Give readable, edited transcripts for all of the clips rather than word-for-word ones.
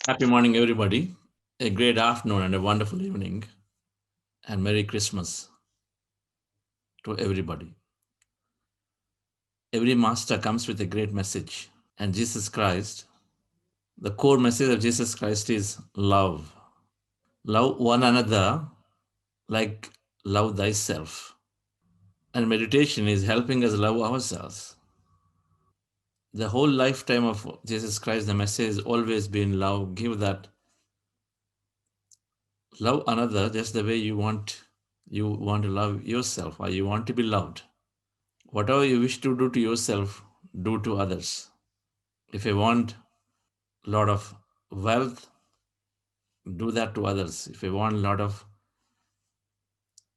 Happy morning, everybody. A great afternoon and a wonderful evening, and Merry Christmas to everybody. Every master comes with a great message, and Jesus Christ, the core message of Jesus Christ is love. Love one another like love thyself. And meditation is helping us love ourselves. The whole lifetime of Jesus Christ, the message has always been love. Give that. Love another just the way you want to love yourself or you want to be loved. Whatever you wish to do to yourself, do to others. If you want a lot of wealth, do that to others. If you want a lot of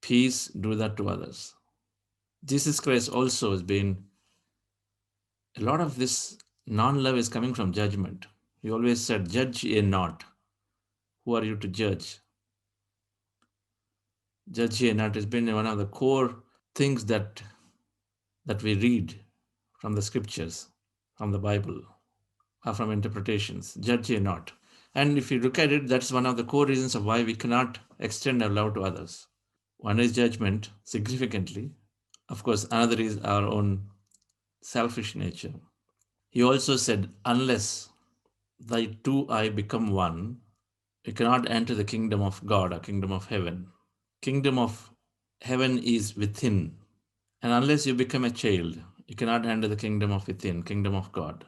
peace, do that to others. Jesus Christ also has been, a lot of this non love is coming from judgment. He always said, Judge ye not. Who are you to judge? Judge ye not has been one of the core things that we read from the scriptures, from the Bible, or from interpretations. Judge ye not. And if you look at it, that's one of the core reasons of why we cannot extend our love to others. One is judgment, significantly. Of course, another is our own selfish nature. He also said, Unless thy two I become one, you cannot enter the kingdom of God or kingdom of heaven. Kingdom of heaven is within. And unless you become a child, you cannot enter the kingdom of within, kingdom of God.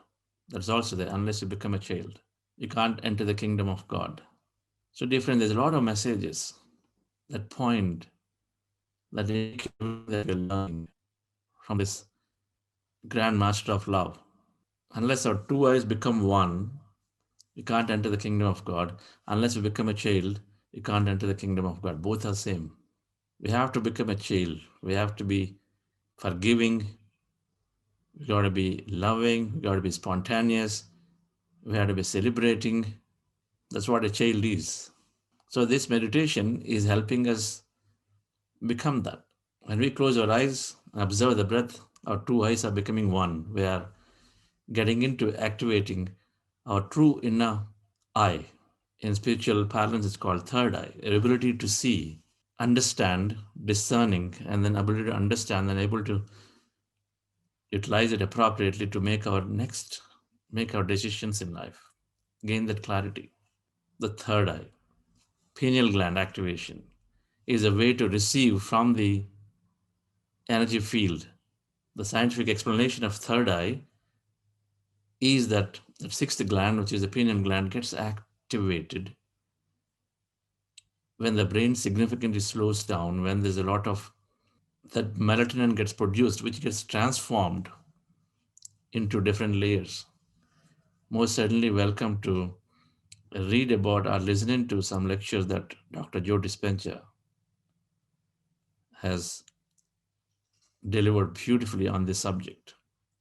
That's also there. Unless you become a child, you can't enter the kingdom of God. So different. There's a lot of messages that point, that indicate that we're learning from this grand master of love. Unless our two eyes become one, you can't enter the kingdom of God. Unless you become a child, you can't enter the kingdom of God. Both are same. We have to become a child. We have to be forgiving. We got to be loving. We got to be spontaneous. We have to be celebrating. That's what a child is. So this meditation is helping us become that. When we close our eyes and observe the breath, our two eyes are becoming one. We are getting into activating our true inner eye. In spiritual parlance, it's called third eye, an ability to see, understand, discerning, and then ability to understand and able to utilize it appropriately to make our decisions in life, gain that clarity. The third eye, pineal gland activation, is a way to receive from the energy field. The scientific explanation of third eye is that the sixth gland, which is the pineal gland, gets activated when the brain significantly slows down, when there's a lot of that melatonin gets produced, which gets transformed into different layers. Most certainly welcome to read about or listening to some lectures that Dr. Joe Dispenza has delivered beautifully on this subject.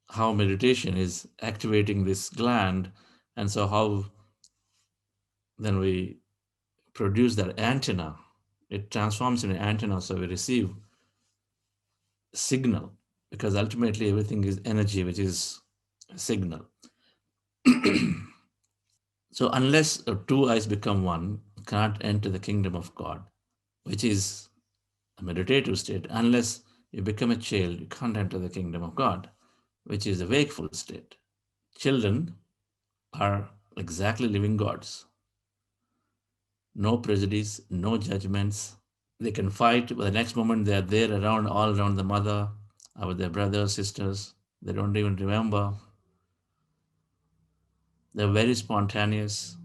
How meditation is activating this gland, and so how then we produce that antenna. It transforms into an antenna, so we receive signal, because ultimately everything is energy, which is a signal. So unless two eyes become one, you cannot enter the kingdom of God, which is a meditative state. Unless you become a child, you can't enter the kingdom of God, which is a wakeful state. Children are exactly living gods. No prejudice, no judgments. They can fight, but the next moment they are there around, all around the mother, with their brothers, sisters. They don't even remember. They're very spontaneous.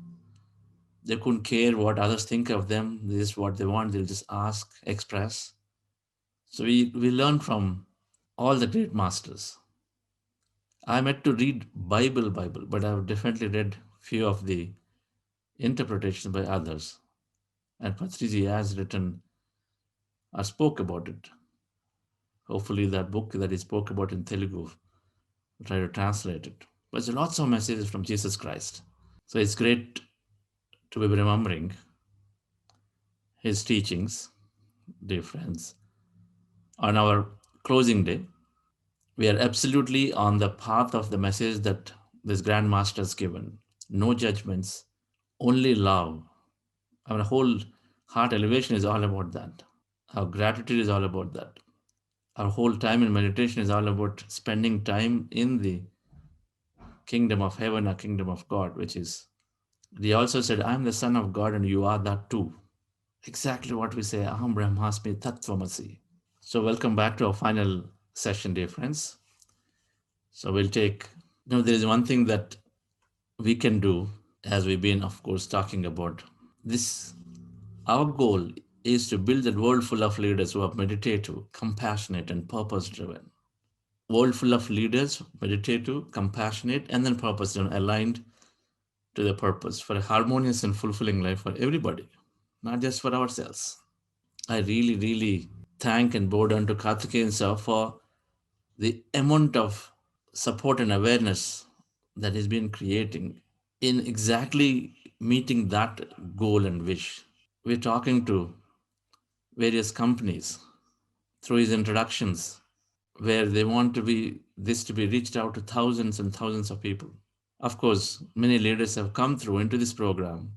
They couldn't care what others think of them. This is what they want. They'll just ask, express. So we learn from all the great masters. I'm yet to read Bible, but I've definitely read few of the interpretations by others. And Patriji has written or spoke about it. Hopefully that book that he spoke about in Telugu, I'll try to translate it. But there's lots of messages from Jesus Christ. So it's great to be remembering his teachings, dear friends. On our closing day, we are absolutely on the path of the message that this Grand Master has given. No judgments, only love. Our whole heart elevation is all about that. Our gratitude is all about that. Our whole time in meditation is all about spending time in the kingdom of heaven or kingdom of God, which is, he also said, I am the Son of God and you are that too. Exactly what we say, Aham Brahmasmi Tattvamasi. So, welcome back to our final session, dear friends. So, we'll take, there is one thing that we can do, as we've been, of course, talking about. This, our goal is to build a world full of leaders who are meditative, compassionate, and purpose driven. World full of leaders, meditative, compassionate, and then purpose driven, aligned to the purpose for a harmonious and fulfilling life for everybody, not just for ourselves. I really, really thank and bow down to Karthikeyan sir for the amount of support and awareness that he's been creating in exactly meeting that goal and wish. We're talking to various companies through his introductions where they want to be this to be reached out to thousands and thousands of people. Of course, many leaders have come through into this program,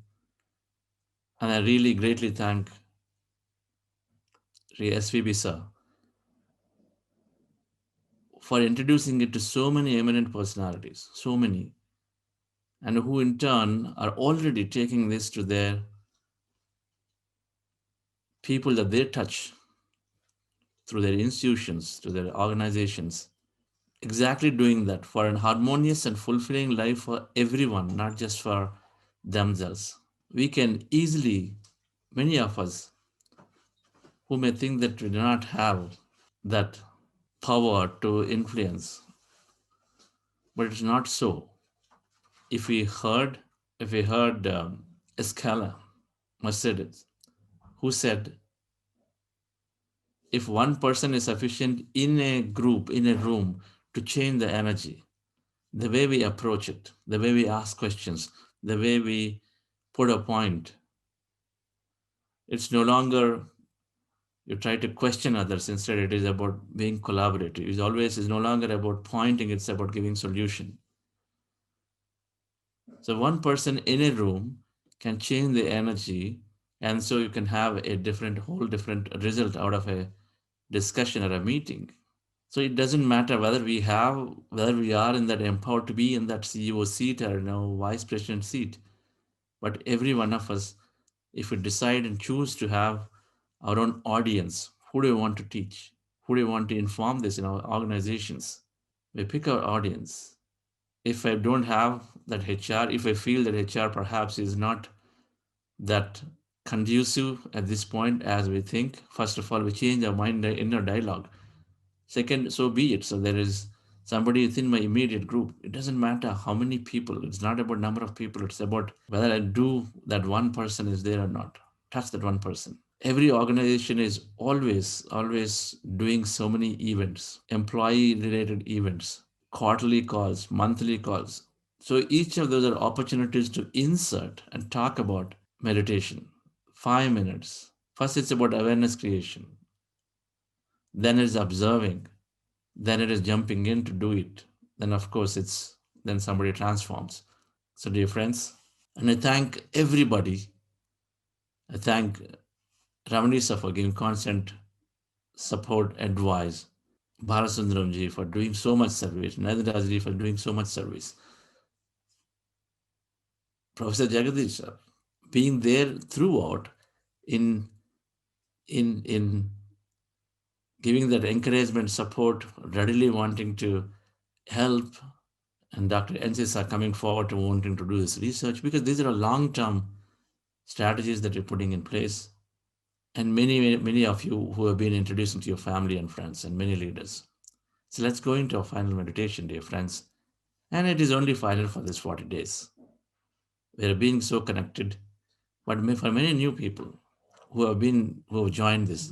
and I really greatly thank SVB sir for introducing it to so many eminent personalities, so many, and who in turn are already taking this to their people that they touch through their institutions, to their organizations. Exactly doing that for an harmonious and fulfilling life for everyone, not just for themselves. We can easily, many of us who may think that we do not have that power to influence, but it's not so. If we heard, if we heard Escala Mercedes, who said, if one person is sufficient in a group, in a room, to change the energy, the way we approach it, the way we ask questions, the way we put a point, it's no longer you try to question others. Instead, it is about being collaborative. It's always is no longer about pointing, it's about giving solution. So one person in a room can change the energy, and so you can have a different, whole different result out of a discussion or a meeting. So it doesn't matter whether we are in that empowered to be in that CEO seat or vice president seat, but every one of us, if we decide and choose to have our own audience, who do we want to teach? Who do we want to inform this in our organizations? We pick our audience. If I don't have that HR, if I feel that HR perhaps is not that conducive at this point as we think, first of all, we change our mind inner dialogue. Second, so be it. So there is somebody within my immediate group. It doesn't matter how many people. It's not about number of people. It's about whether I do that one person is there or not. Touch that one person. Every organization is always doing so many events, employee related events, quarterly calls, monthly calls. So each of those are opportunities to insert and talk about meditation. 5 minutes. First, it's about awareness creation. Then it's observing. Then it is jumping in to do it. Then, of course, then somebody transforms. So, dear friends, and I thank everybody. I thank Ramanisa for giving constant support, advice. Balasundaramji for doing so much service. Nadarajji for doing so much service. Professor Jagadish sir, being there throughout in in giving that encouragement, support, readily wanting to help, and Dr. NCS are coming forward to wanting to do this research because these are long-term strategies that you're putting in place. And many of you who have been introducing to your family and friends and many leaders. So let's go into our final meditation, dear friends. And it is only final for this 40 days. We are being so connected, but for many new people who have joined this,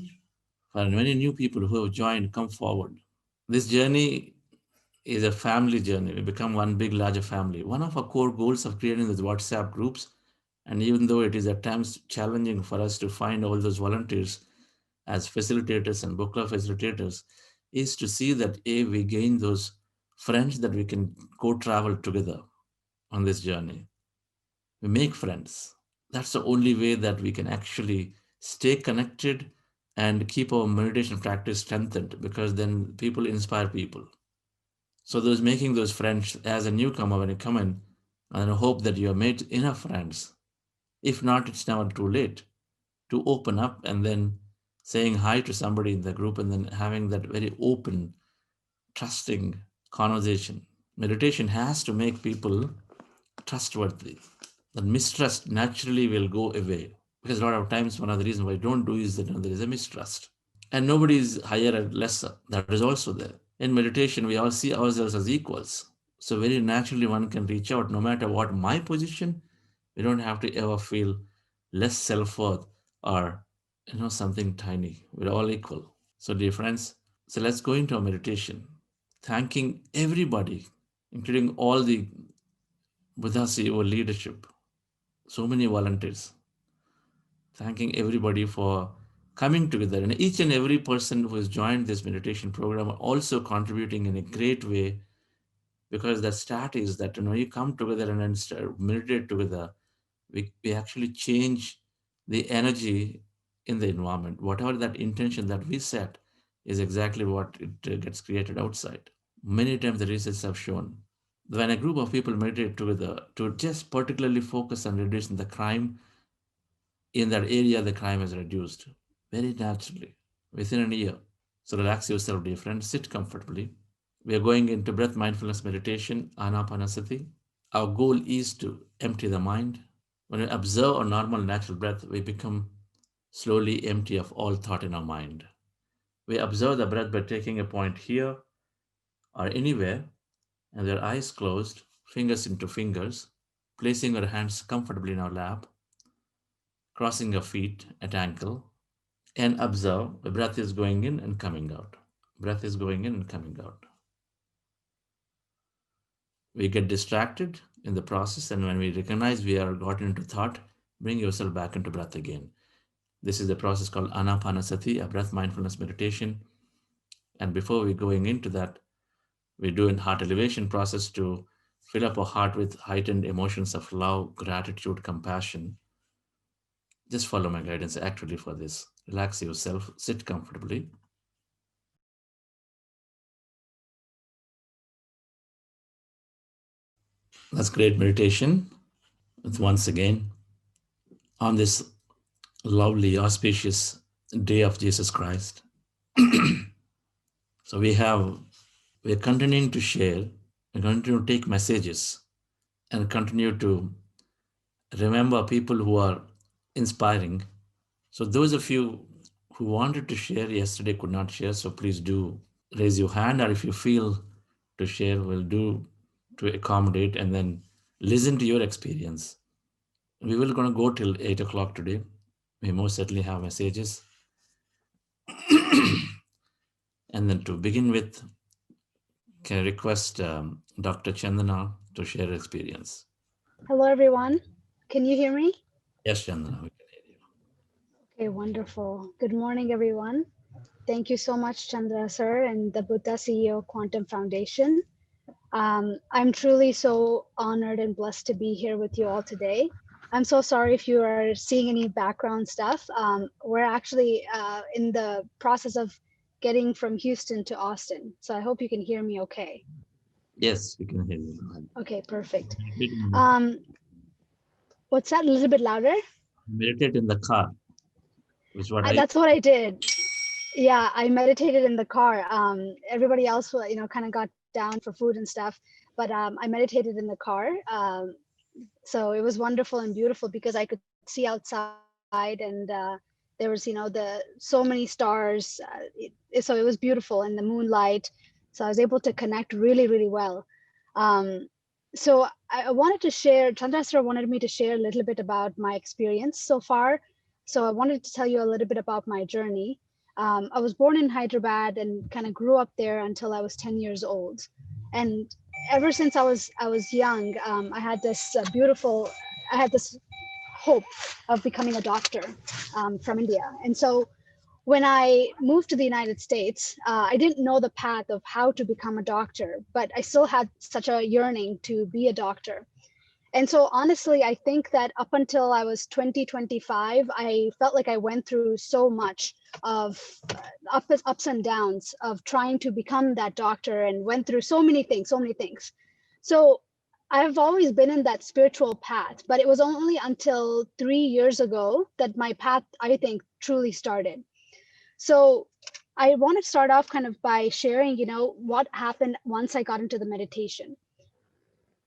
for many new people who have joined, come forward. This journey is a family journey. We become one big, larger family. One of our core goals of creating these WhatsApp groups, and even though it is at times challenging for us to find all those volunteers as facilitators and book club facilitators, is to see that we gain those friends that we can go travel together on this journey. we make friends. That's the only way that we can actually stay connected and keep our meditation practice strengthened, because then people inspire people. So those making those friends as a newcomer when you come in, and I hope that you have made enough friends. If not, it's never too late to open up and then saying hi to somebody in the group and then having that very open, trusting conversation. Meditation has to make people trustworthy. The mistrust naturally will go away, because a lot of times one of the reasons why I don't do is that there is a mistrust. And nobody is higher or lesser. That is also there. In meditation, we all see ourselves as equals. So very naturally one can reach out no matter what my position. We don't have to ever feel less self-worth or something tiny. We're all equal. So dear friends, so let's go into a meditation. Thanking everybody, including all the Buddha CEO leadership, so many volunteers, thanking everybody for coming together. And each and every person who has joined this meditation program are also contributing in a great way, because the start is that you come together and then meditate together, we actually change the energy in the environment. Whatever that intention that we set is exactly what it gets created outside. Many times the research have shown when a group of people meditate together to just particularly focus on reducing the crime in that area, the crime is reduced very naturally within a year. So relax yourself, dear friend. Sit comfortably. We are going into breath mindfulness meditation, anapanasati. Our goal is to empty the mind. When we observe our normal natural breath, we become slowly empty of all thought in our mind. We observe the breath by taking a point here or anywhere, and their eyes closed, fingers into fingers, placing our hands comfortably in our lap, crossing our feet at ankle, and observe the breath is going in and coming out. Breath is going in and coming out. We get distracted in the process, and when we recognize we are gotten into thought, bring yourself back into breath again. This is the process called anapanasati, a breath mindfulness meditation. And before we going into that, we do a heart elevation process to fill up our heart with heightened emotions of love, gratitude, compassion. Just follow my guidance actually for this. Relax yourself, sit comfortably. That's great meditation. Once again, on this lovely, auspicious day of Jesus Christ. So we're continuing to share, we continue to take messages and continue to remember people who are inspiring. So those of you who wanted to share yesterday could not share, so please do raise your hand, or if you feel to share, we'll do to accommodate and then listen to your experience. We will gonna go till 8 o'clock today. We most certainly have messages. And then to begin with, can I request Dr. Chandana to share her experience? Hello, everyone. Can you hear me? Yes, Chandana, we can hear you. Okay, wonderful. Good morning, everyone. Thank you so much, Chandra sir and the Buddha CEO Quantum Foundation. I'm truly so honored and blessed to be here with you all today. I'm so sorry if you are seeing any background stuff. We're actually in the process of getting from Houston to Austin. So I hope you can hear me okay. Yes, we can hear you. Go ahead. Okay, perfect. Meditate in the, Um, what's that? A little bit louder? meditate in the car, is what I. That's what I did. Yeah, I meditated in the car. Everybody else, kind of got down for food and stuff, but I meditated in the car. So it was wonderful and beautiful because I could see outside, and there was, so many stars. So it was beautiful, and the moonlight. So I was able to connect really, really well. Um, so I wanted to share. Chandrastra wanted me to share a little bit about my experience so far. So I wanted to tell you a little bit about my journey. I was born in Hyderabad and kind of grew up there until I was 10 years old. And ever since I was young, I had this hope of becoming a doctor from India. And so when I moved to the United States, I didn't know the path of how to become a doctor, but I still had such a yearning to be a doctor. And so honestly, I think that up until I was 2025, I felt like I went through so much of ups and downs of trying to become that doctor, and went through so many things, so many things. So I've always been in that spiritual path, but it was only until 3 years ago that my path, I think, truly started. So I want to start off kind of by sharing, what happened once I got into the meditation.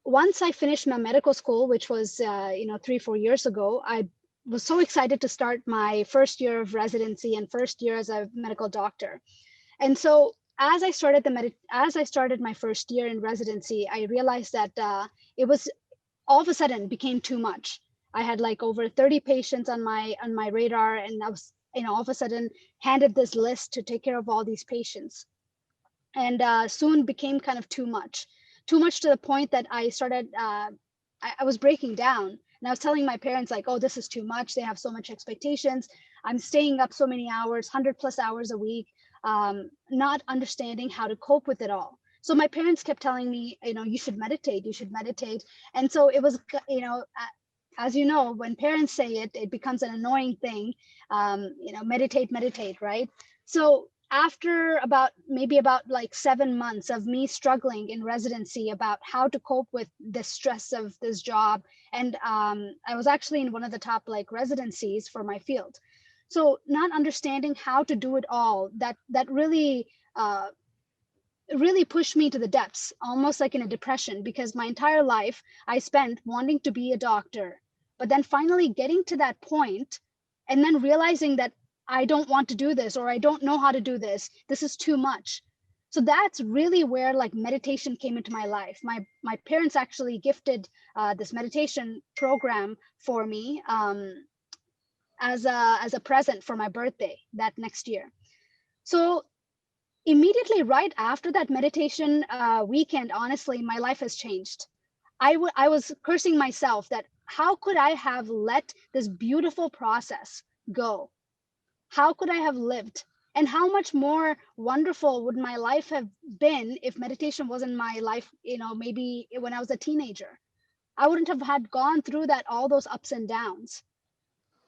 Once I finished my medical school, which was 3-4 years ago, I was so excited to start my first year of residency and first year as a medical doctor. And so as I started my first year in residency, I realized that it was all of a sudden became too much. I had like over 30 patients on my radar, and I was all of a sudden handed this list to take care of all these patients, and soon became kind of too much to the point that I started I was breaking down, and I was telling my parents like, oh, this is too much, they have so much expectations, I'm staying up so many hours, 100 plus hours a week, not understanding how to cope with it all. So my parents kept telling me, you should meditate, you should meditate. And so it was, as you know, when parents say it, it becomes an annoying thing. Meditate, meditate, right? So after about like 7 months of me struggling in residency about how to cope with the stress of this job, and I was actually in one of the top like residencies for my field. So not understanding how to do it all, that really pushed me to the depths, almost like in a depression, because my entire life I spent wanting to be a doctor, but then finally getting to that point, and then realizing that I don't want to do this, or I don't know how to do this. This is too much. So that's really where like meditation came into my life. My parents actually gifted this meditation program for me, as a present for my birthday that next year. So immediately right after that meditation weekend, honestly, my life has changed. I was cursing myself that how could I have let this beautiful process go? How could I have lived? And how much more wonderful would my life have been if meditation wasn't my life, maybe when I was a teenager? I wouldn't have had gone through that, all those ups and downs.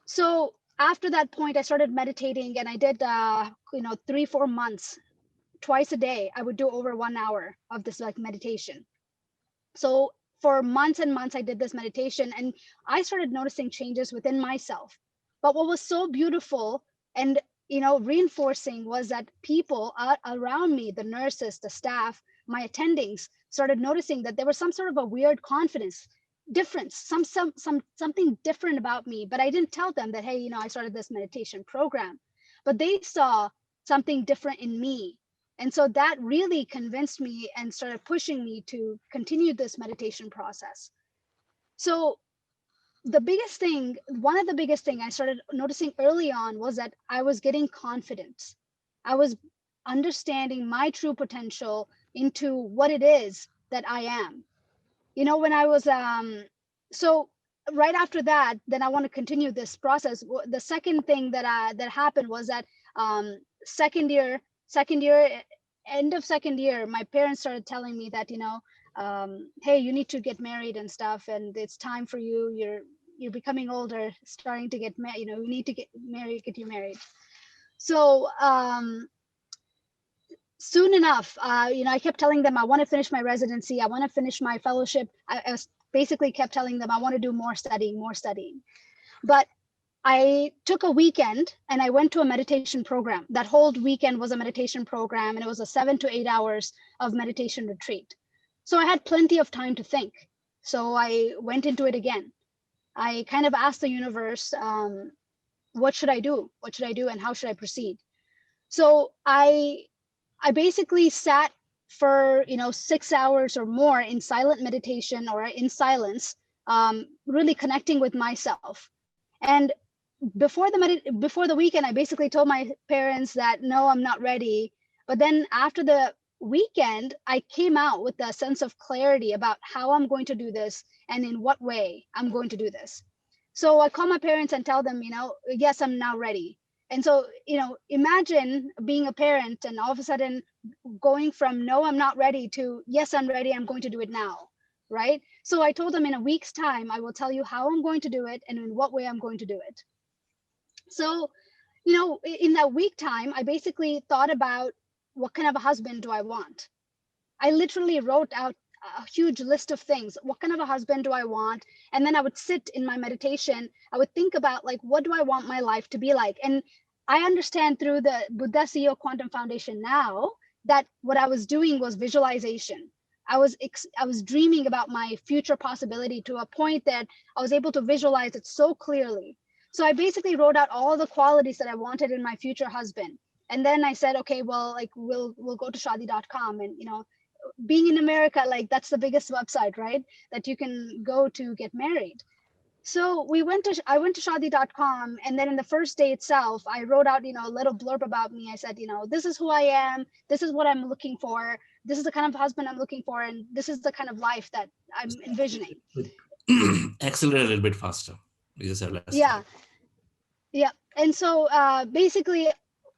So after that point, I started meditating, and I did, 3-4 months, twice a day. I would do over 1 hour of this like meditation. So for months and months, I did this meditation, and I started noticing changes within myself. But what was so beautiful and reinforcing was that people around me, the nurses, the staff, my attendings, started noticing that there was some sort of a weird confidence difference, something different about me. But I didn't tell them that, hey, I started this meditation program. But they saw something different in me, and so that really convinced me and started pushing me to continue this meditation process. So one of the biggest thing I started noticing early on was that I was getting confidence. I was understanding my true potential into what it is that I am. When I was so right after that, then I want to continue this process. The second thing that happened was that um second year end of second year, my parents started telling me that, hey, you need to get married and stuff, and it's time for you, you're becoming older, starting to get married, you need to get you married. So soon enough, I kept telling them I want to finish my residency, I want to finish my fellowship. I was basically kept telling them I want to do more studying, more studying. But I took a weekend and I went to a meditation program. That whole weekend was a meditation program, and it was a 7 to 8 hours of meditation retreat. So I had plenty of time to think. So I went into it again. I kind of asked the universe, what should I do? What should I do, and how should I proceed? So I basically sat for 6 hours or more in silent meditation, or in silence, really connecting with myself. And before the weekend, I basically told my parents that no, I'm not ready. But then after the weekend, I came out with a sense of clarity about how I'm going to do this and in what way I'm going to do this. So I call my parents and tell them, yes, I'm now ready. And so, imagine being a parent and all of a sudden going from no, I'm not ready to yes, I'm ready, I'm going to do it now. right? So I told them in a week's time, I will tell you how I'm going to do it and in what way I'm going to do it. So, in that week time, I basically thought about what kind of a husband do I want. I literally wrote out a huge list of things. What kind of a husband do I want? And then I would sit in my meditation. I would think about, like, what do I want my life to be like? And I understand through the Buddha CEO Quantum Foundation now that what I was doing was visualization. I was dreaming about my future possibility to a point that I was able to visualize it so clearly. So I basically wrote out all the qualities that I wanted in my future husband. And then I said, okay, well, like, we'll go to shadi.com, and being in America, like, that's the biggest website, right? That you can go to get married. So I went to shadi.com, and then in the first day itself, I wrote out, a little blurb about me. I said, this is who I am. This is what I'm looking for. This is the kind of husband I'm looking for. And this is the kind of life that I'm envisioning. Accelerate a little bit faster. You just have less time. Yeah. Yeah. And so basically,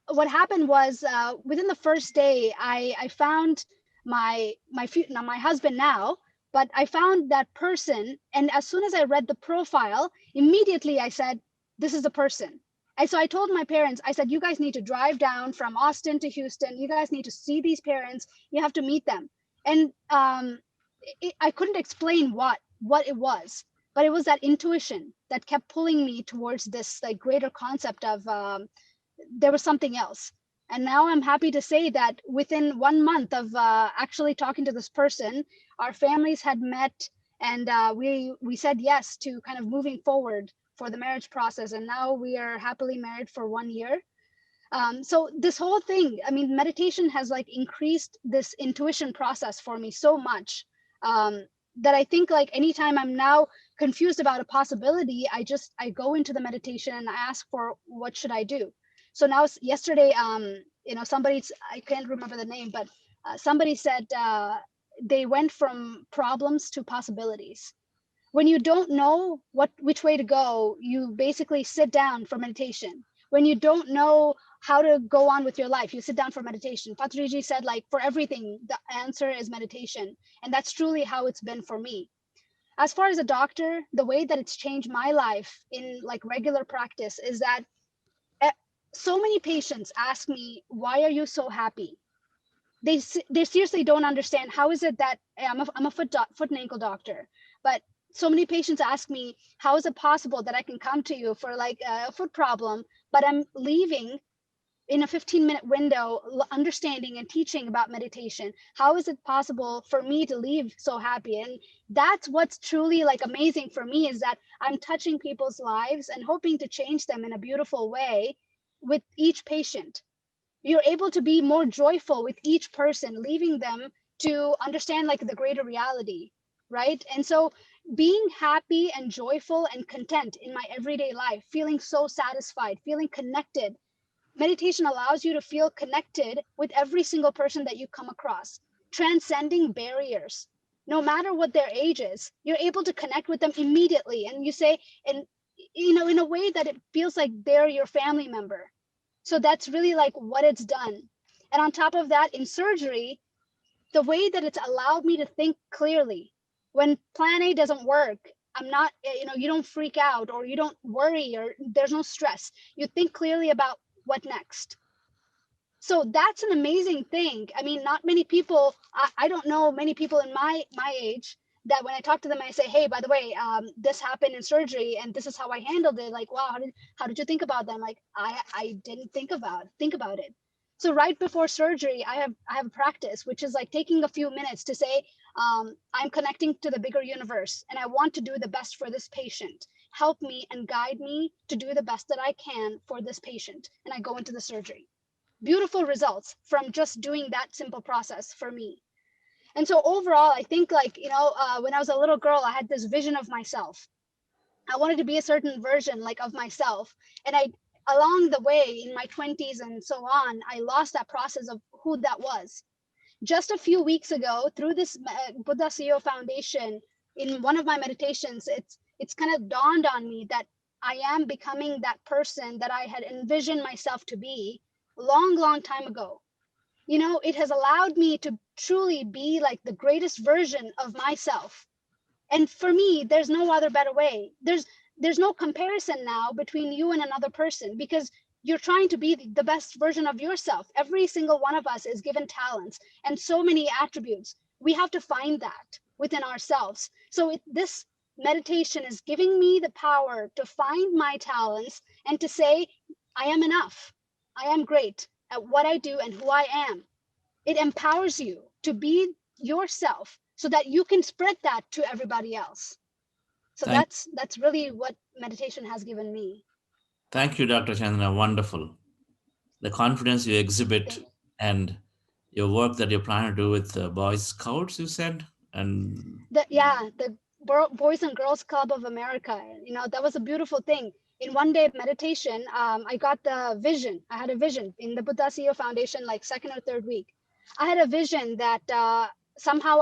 what happened was within the first day, I found my husband now, but I found that person, and as soon as I read the profile, immediately I said, "This is the person." And so I told my parents, I said, "You guys need to drive down from Austin to Houston. You guys need to see these parents. You have to meet them." And I couldn't explain what it was, but it was that intuition that kept pulling me towards this, like, greater concept of there was something else. And now I'm happy to say that within 1 month of actually talking to this person, our families had met, and we said yes to kind of moving forward for the marriage process. And now we are happily married for 1 year. So this whole thing, I mean, meditation has, like, increased this intuition process for me so much, that I think, like, anytime I'm now confused about a possibility, I go into the meditation and I ask for, what should I do? So now, yesterday, I can't remember the name, but somebody said they went from problems to possibilities. When you don't know which way to go, you basically sit down for meditation. When you don't know how to go on with your life, you sit down for meditation. Patriji said, like, for everything, the answer is meditation. And that's truly how it's been for me. As far as a doctor, the way that it's changed my life in, like, regular practice is that eh, so many patients ask me, why are you so happy? They seriously don't understand. How is it that I'm a foot and ankle doctor, but so many patients ask me, how is it possible that I can come to you for, like, a foot problem, but I'm leaving in a 15-minute window understanding and teaching about meditation? How is it possible for me to leave so happy? And that's what's truly, like, amazing for me, is that I'm touching people's lives and hoping to change them in a beautiful way with each patient. You're able to be more joyful with each person, leaving them to understand, like, the greater reality, right? And so being happy and joyful and content in my everyday life, feeling so satisfied, feeling connected. Meditation allows you to feel connected with every single person that you come across, transcending barriers. No matter what their age is, you're able to connect with them immediately. And you say, and in a way that it feels like they're your family member. So that's really, like, what it's done. And on top of that, in surgery, the way that it's allowed me to think clearly. When plan A doesn't work, I'm not, you don't freak out, or you don't worry, or there's no stress. You think clearly about what next. So that's an amazing thing. I mean, not many people, I don't know many people in my age that when I talk to them, I say, hey, by the way, this happened in surgery and this is how I handled it. Like, wow, how did you think about that? Like, I didn't think about it. So right before surgery, I have a practice, which is like taking a few minutes to say, I'm connecting to the bigger universe and I want to do the best for this patient. Help me and guide me to do the best that I can for this patient. And I go into the surgery. Beautiful results from just doing that simple process for me. And so overall, I think, like, when I was a little girl, I had this vision of myself. I wanted to be a certain version, like, of myself. And along the way in my 20s and so on, I lost that process of who that was. Just a few weeks ago, through this Buddha CEO Foundation, in one of my meditations, it's kind of dawned on me that I am becoming that person that I had envisioned myself to be long time ago. It has allowed me to truly be, like, the greatest version of myself. And for me, there's no other better way. There's no comparison now between you and another person, because you're trying to be the best version of yourself. Every single one of us is given talents and so many attributes. We have to find that within ourselves. So this meditation is giving me the power to find my talents and to say, I am enough. I am great at what I do and who I am. It empowers you to be yourself so that you can spread that to everybody else. So Thank, that's really what meditation has given me. thank you, Dr. Chandra. Wonderful. The confidence you exhibit Thank- and your work that you're planning to do with the Boy Scouts, you said, and the Boys and Girls Club of America, that was a beautiful thing. In one day meditation, I got the vision. I had a vision in the Buddha CEO Foundation, like second or third week. I had a vision that somehow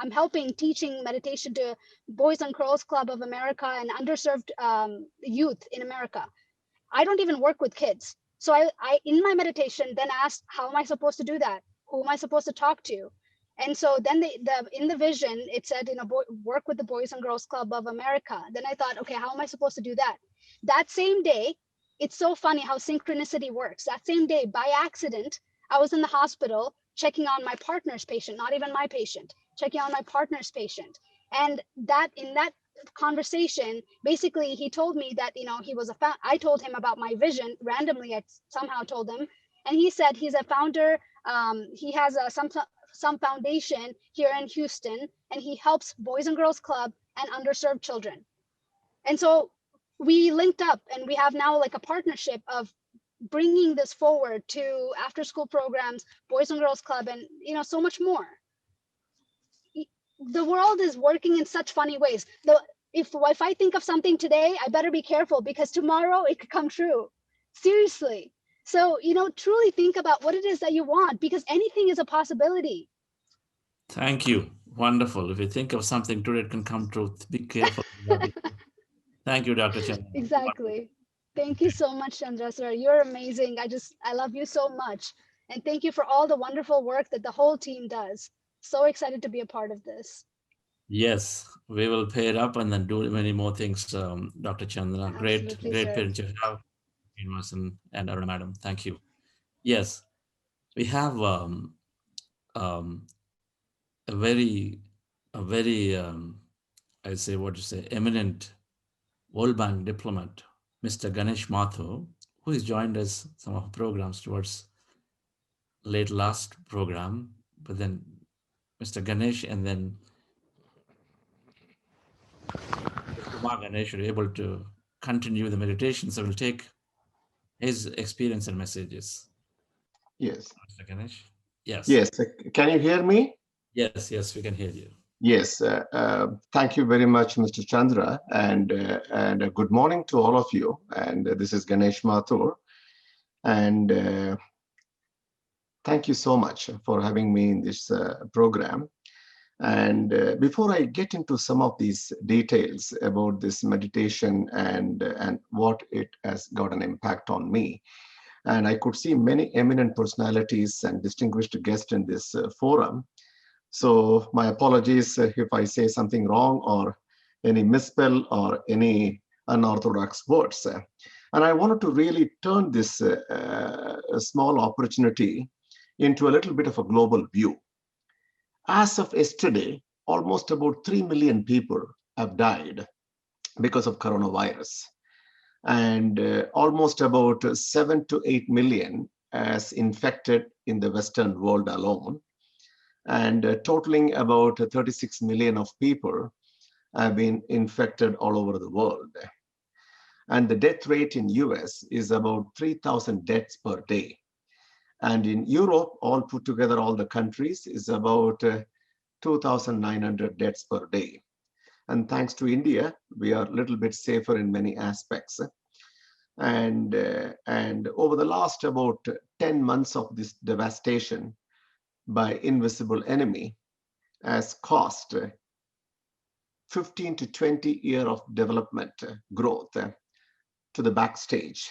I'm helping teaching meditation to Boys and Girls Club of America and underserved youth in America. I don't even work with kids. So I in my meditation then asked, how am I supposed to do that? Who am I supposed to talk to? And so then in the vision, it said, work with the Boys and Girls Club of America. Then I thought, okay, how am I supposed to do that? That same day, it's so funny how synchronicity works. That same day, by accident, I was in the hospital checking on my partner's patient, not even my patient, checking on my partner's patient. And that in that conversation, basically he told me that he was I told him about my vision randomly. I somehow told him, and he said he's a founder. He has some foundation here in Houston, and he helps Boys and Girls Club and underserved children. And so we linked up, and we have now like a partnership of bringing this forward to after school programs, Boys and Girls Club, and so much more. The world is working in such funny ways. If I think of something today, I better be careful, because tomorrow it could come true. Seriously. So, truly think about what it is that you want, because anything is a possibility. thank you. Wonderful. If you think of something today, it can come true. Be careful. What you do. Thank you, Dr. Chandra. Exactly. Thank you so much, Chandra sir. You're amazing. I love you so much. And thank you for all the wonderful work that the whole team does. So excited to be a part of this. Yes, we will pay it up and then do many more things, Dr. Chandra. Great, Absolutely, great sir. parent you have, Srinivasan and Aruna Madam. Thank you. Yes, we have um, a very, I say what to say, eminent World Bank diplomat, Mr. Ganesh Mathur, who has joined us some of our programs towards late last program. But then Mr. Ganesh and then Kumar Ganesh were able to continue the meditation. So we'll take his experience and messages. Yes. Mr. Ganesh? Yes. Yes. Can you hear me? Yes, yes, we can hear you. Yes. Thank you very much, Mr. Chandra, and good morning to all of you. And this is Ganesh Mathur, and thank you so much for having me in this program. And before I get into some of these details about this meditation and what it has got an impact on me, and I could see many eminent personalities and distinguished guests in this forum. So my apologies if I say something wrong or any misspell or any unorthodox words. And I wanted to really turn this small opportunity into a little bit of a global view. As of yesterday, almost about 3 million people have died because of coronavirus. And almost about 7 to 8 million as infected in the Western world alone, and totaling about 36 million of people have been infected all over the world. And the death rate in US is about 3,000 deaths per day. And in Europe, all put together, all the countries, is about 2,900 deaths per day. And thanks to India, we are a little bit safer in many aspects. And over the last about 10 months of this devastation by invisible enemy has cost 15 to 20 years of development growth to the backstage.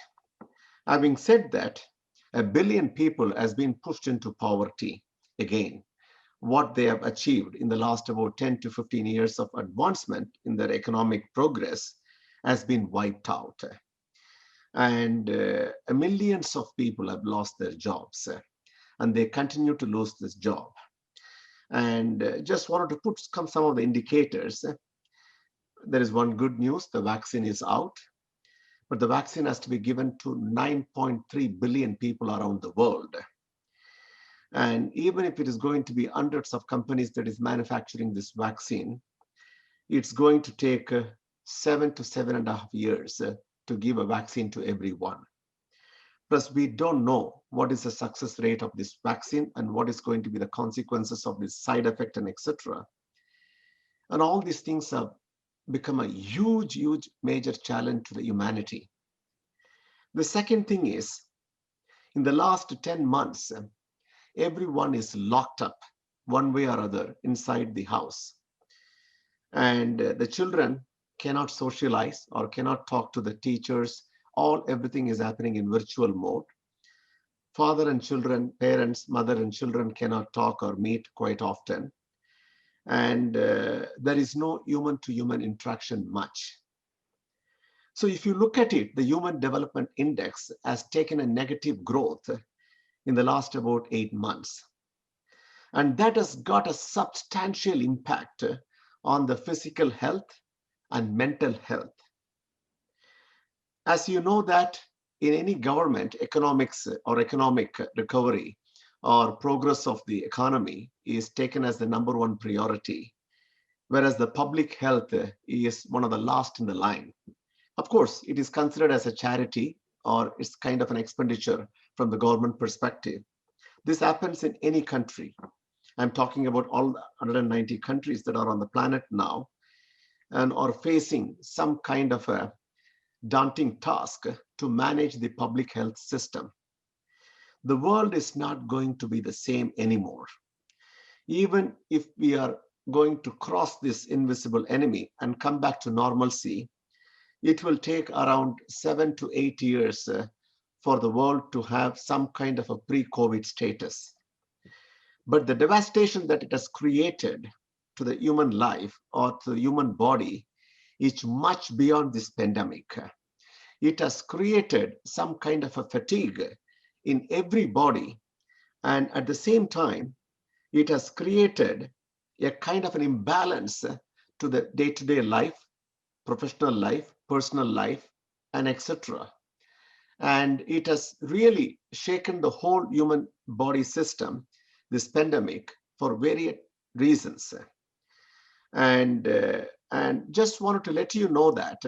Having said that, 1 billion people has been pushed into poverty again. what they have achieved in the last about 10 to 15 years of advancement in their economic progress has been wiped out. And millions of people have lost their jobs, and they continue to lose this job. And just wanted to put some of the indicators. There is one good news, the vaccine is out, but the vaccine has to be given to 9.3 billion people around the world. And even if it is going to be hundreds of companies that is manufacturing this vaccine, it's going to take 7 to 7.5 years to give a vaccine to everyone. Plus, we don't know what is the success rate of this vaccine and what is going to be the consequences of this side effect and etc. And all these things have become a huge, huge major challenge to the humanity. The second thing is, in the last 10 months, everyone is locked up one way or other inside the house. And the children cannot socialize or cannot talk to the teachers. Everything is happening in virtual mode. Father and children, parents, mother and children cannot talk or meet quite often. And there is no human-to-human interaction much. So if you look at it, the Human Development Index has taken a negative growth in the last about 8 months. And that has got a substantial impact on the physical health and mental health. As you know that in any government, economics or economic recovery or progress of the economy is taken as the number one priority, whereas the public health is one of the last in the line. Of course, it is considered as a charity or it's kind of an expenditure from the government perspective. This happens in any country. I'm talking about all 190 countries that are on the planet now and are facing some kind of a daunting task to manage the public health system. The world is not going to be the same anymore. Even if we are going to cross this invisible enemy and come back to normalcy, it will take around 7 to 8 years for the world to have some kind of a pre-COVID status. But the devastation that it has created to the human life or to the human body is much beyond this pandemic. It has created some kind of a fatigue in every body. And at the same time, it has created a kind of an imbalance to the day-to-day life, professional life, personal life, and etc. And it has really shaken the whole human body system, this pandemic, for various reasons. And just wanted to let you know that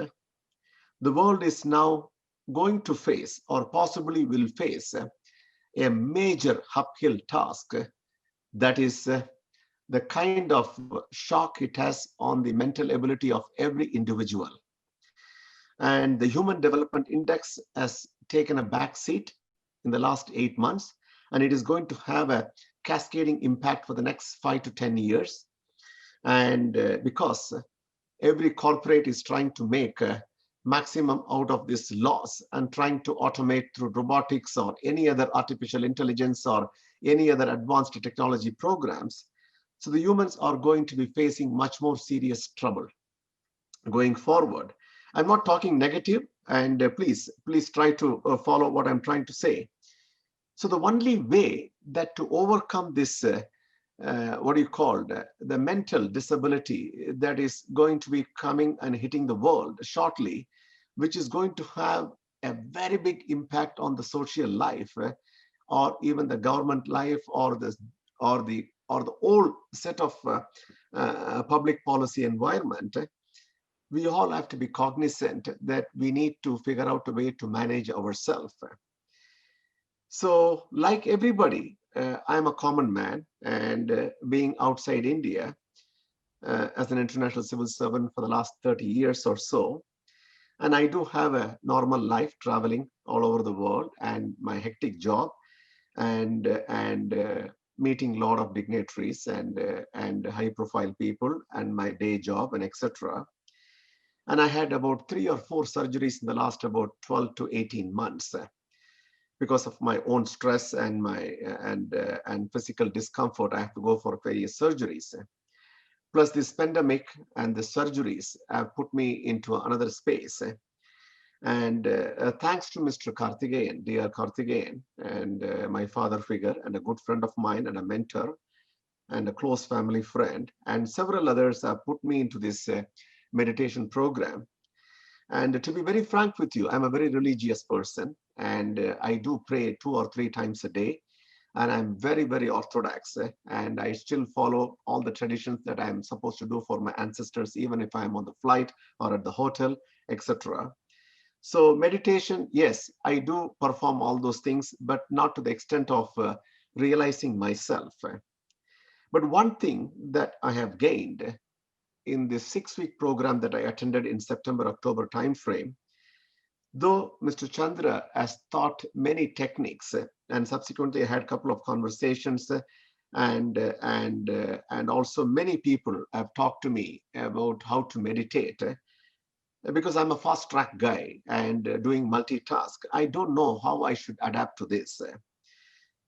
the world is now going to face or possibly will face a major uphill task that is the kind of shock it has on the mental ability of every individual. And the Human Development Index has taken a back seat in the last 8 months, and it is going to have a cascading impact for the next 5 to 10 years. And because every corporate is trying to make maximum out of this loss and trying to automate through robotics or any other artificial intelligence or any other advanced technology programs. So the humans are going to be facing much more serious trouble going forward. I'm not talking negative, and please try to follow what I'm trying to say. So the only way that to overcome this, the mental disability that is going to be coming and hitting the world shortly, which is going to have a very big impact on the social life, or even the government life, or the whole set of public policy environment. We all have to be cognizant that we need to figure out a way to manage ourselves. So, like everybody, I'm a common man, and being outside India as an international civil servant for the last 30 years or so, and I do have a normal life traveling all over the world and my hectic job and meeting a lot of dignitaries and high-profile people and my day job and etc. And I had about 3 or 4 surgeries in the last about 12 to 18 months, because of my own stress and and physical discomfort, I have to go for various surgeries. Plus this pandemic and the surgeries have put me into another space. And thanks to Mr. Karthikeyan, dear Karthikeyan, and my father figure, and a good friend of mine, and a mentor, and a close family friend, and several others have put me into this meditation program. And to be very frank with you, I'm a very religious person, and I do pray 2 or 3 times a day. And I'm very, very orthodox, and I still follow all the traditions that I'm supposed to do for my ancestors, even if I'm on the flight or at the hotel, etc. So meditation, yes, I do perform all those things, but not to the extent of realizing myself. But one thing that I have gained in this 6-week program that I attended in September, October timeframe, though Mr. Chandra has taught many techniques, and subsequently I had a couple of conversations, and also many people have talked to me about how to meditate, because I'm a fast track guy and doing multitask. I don't know how I should adapt to this.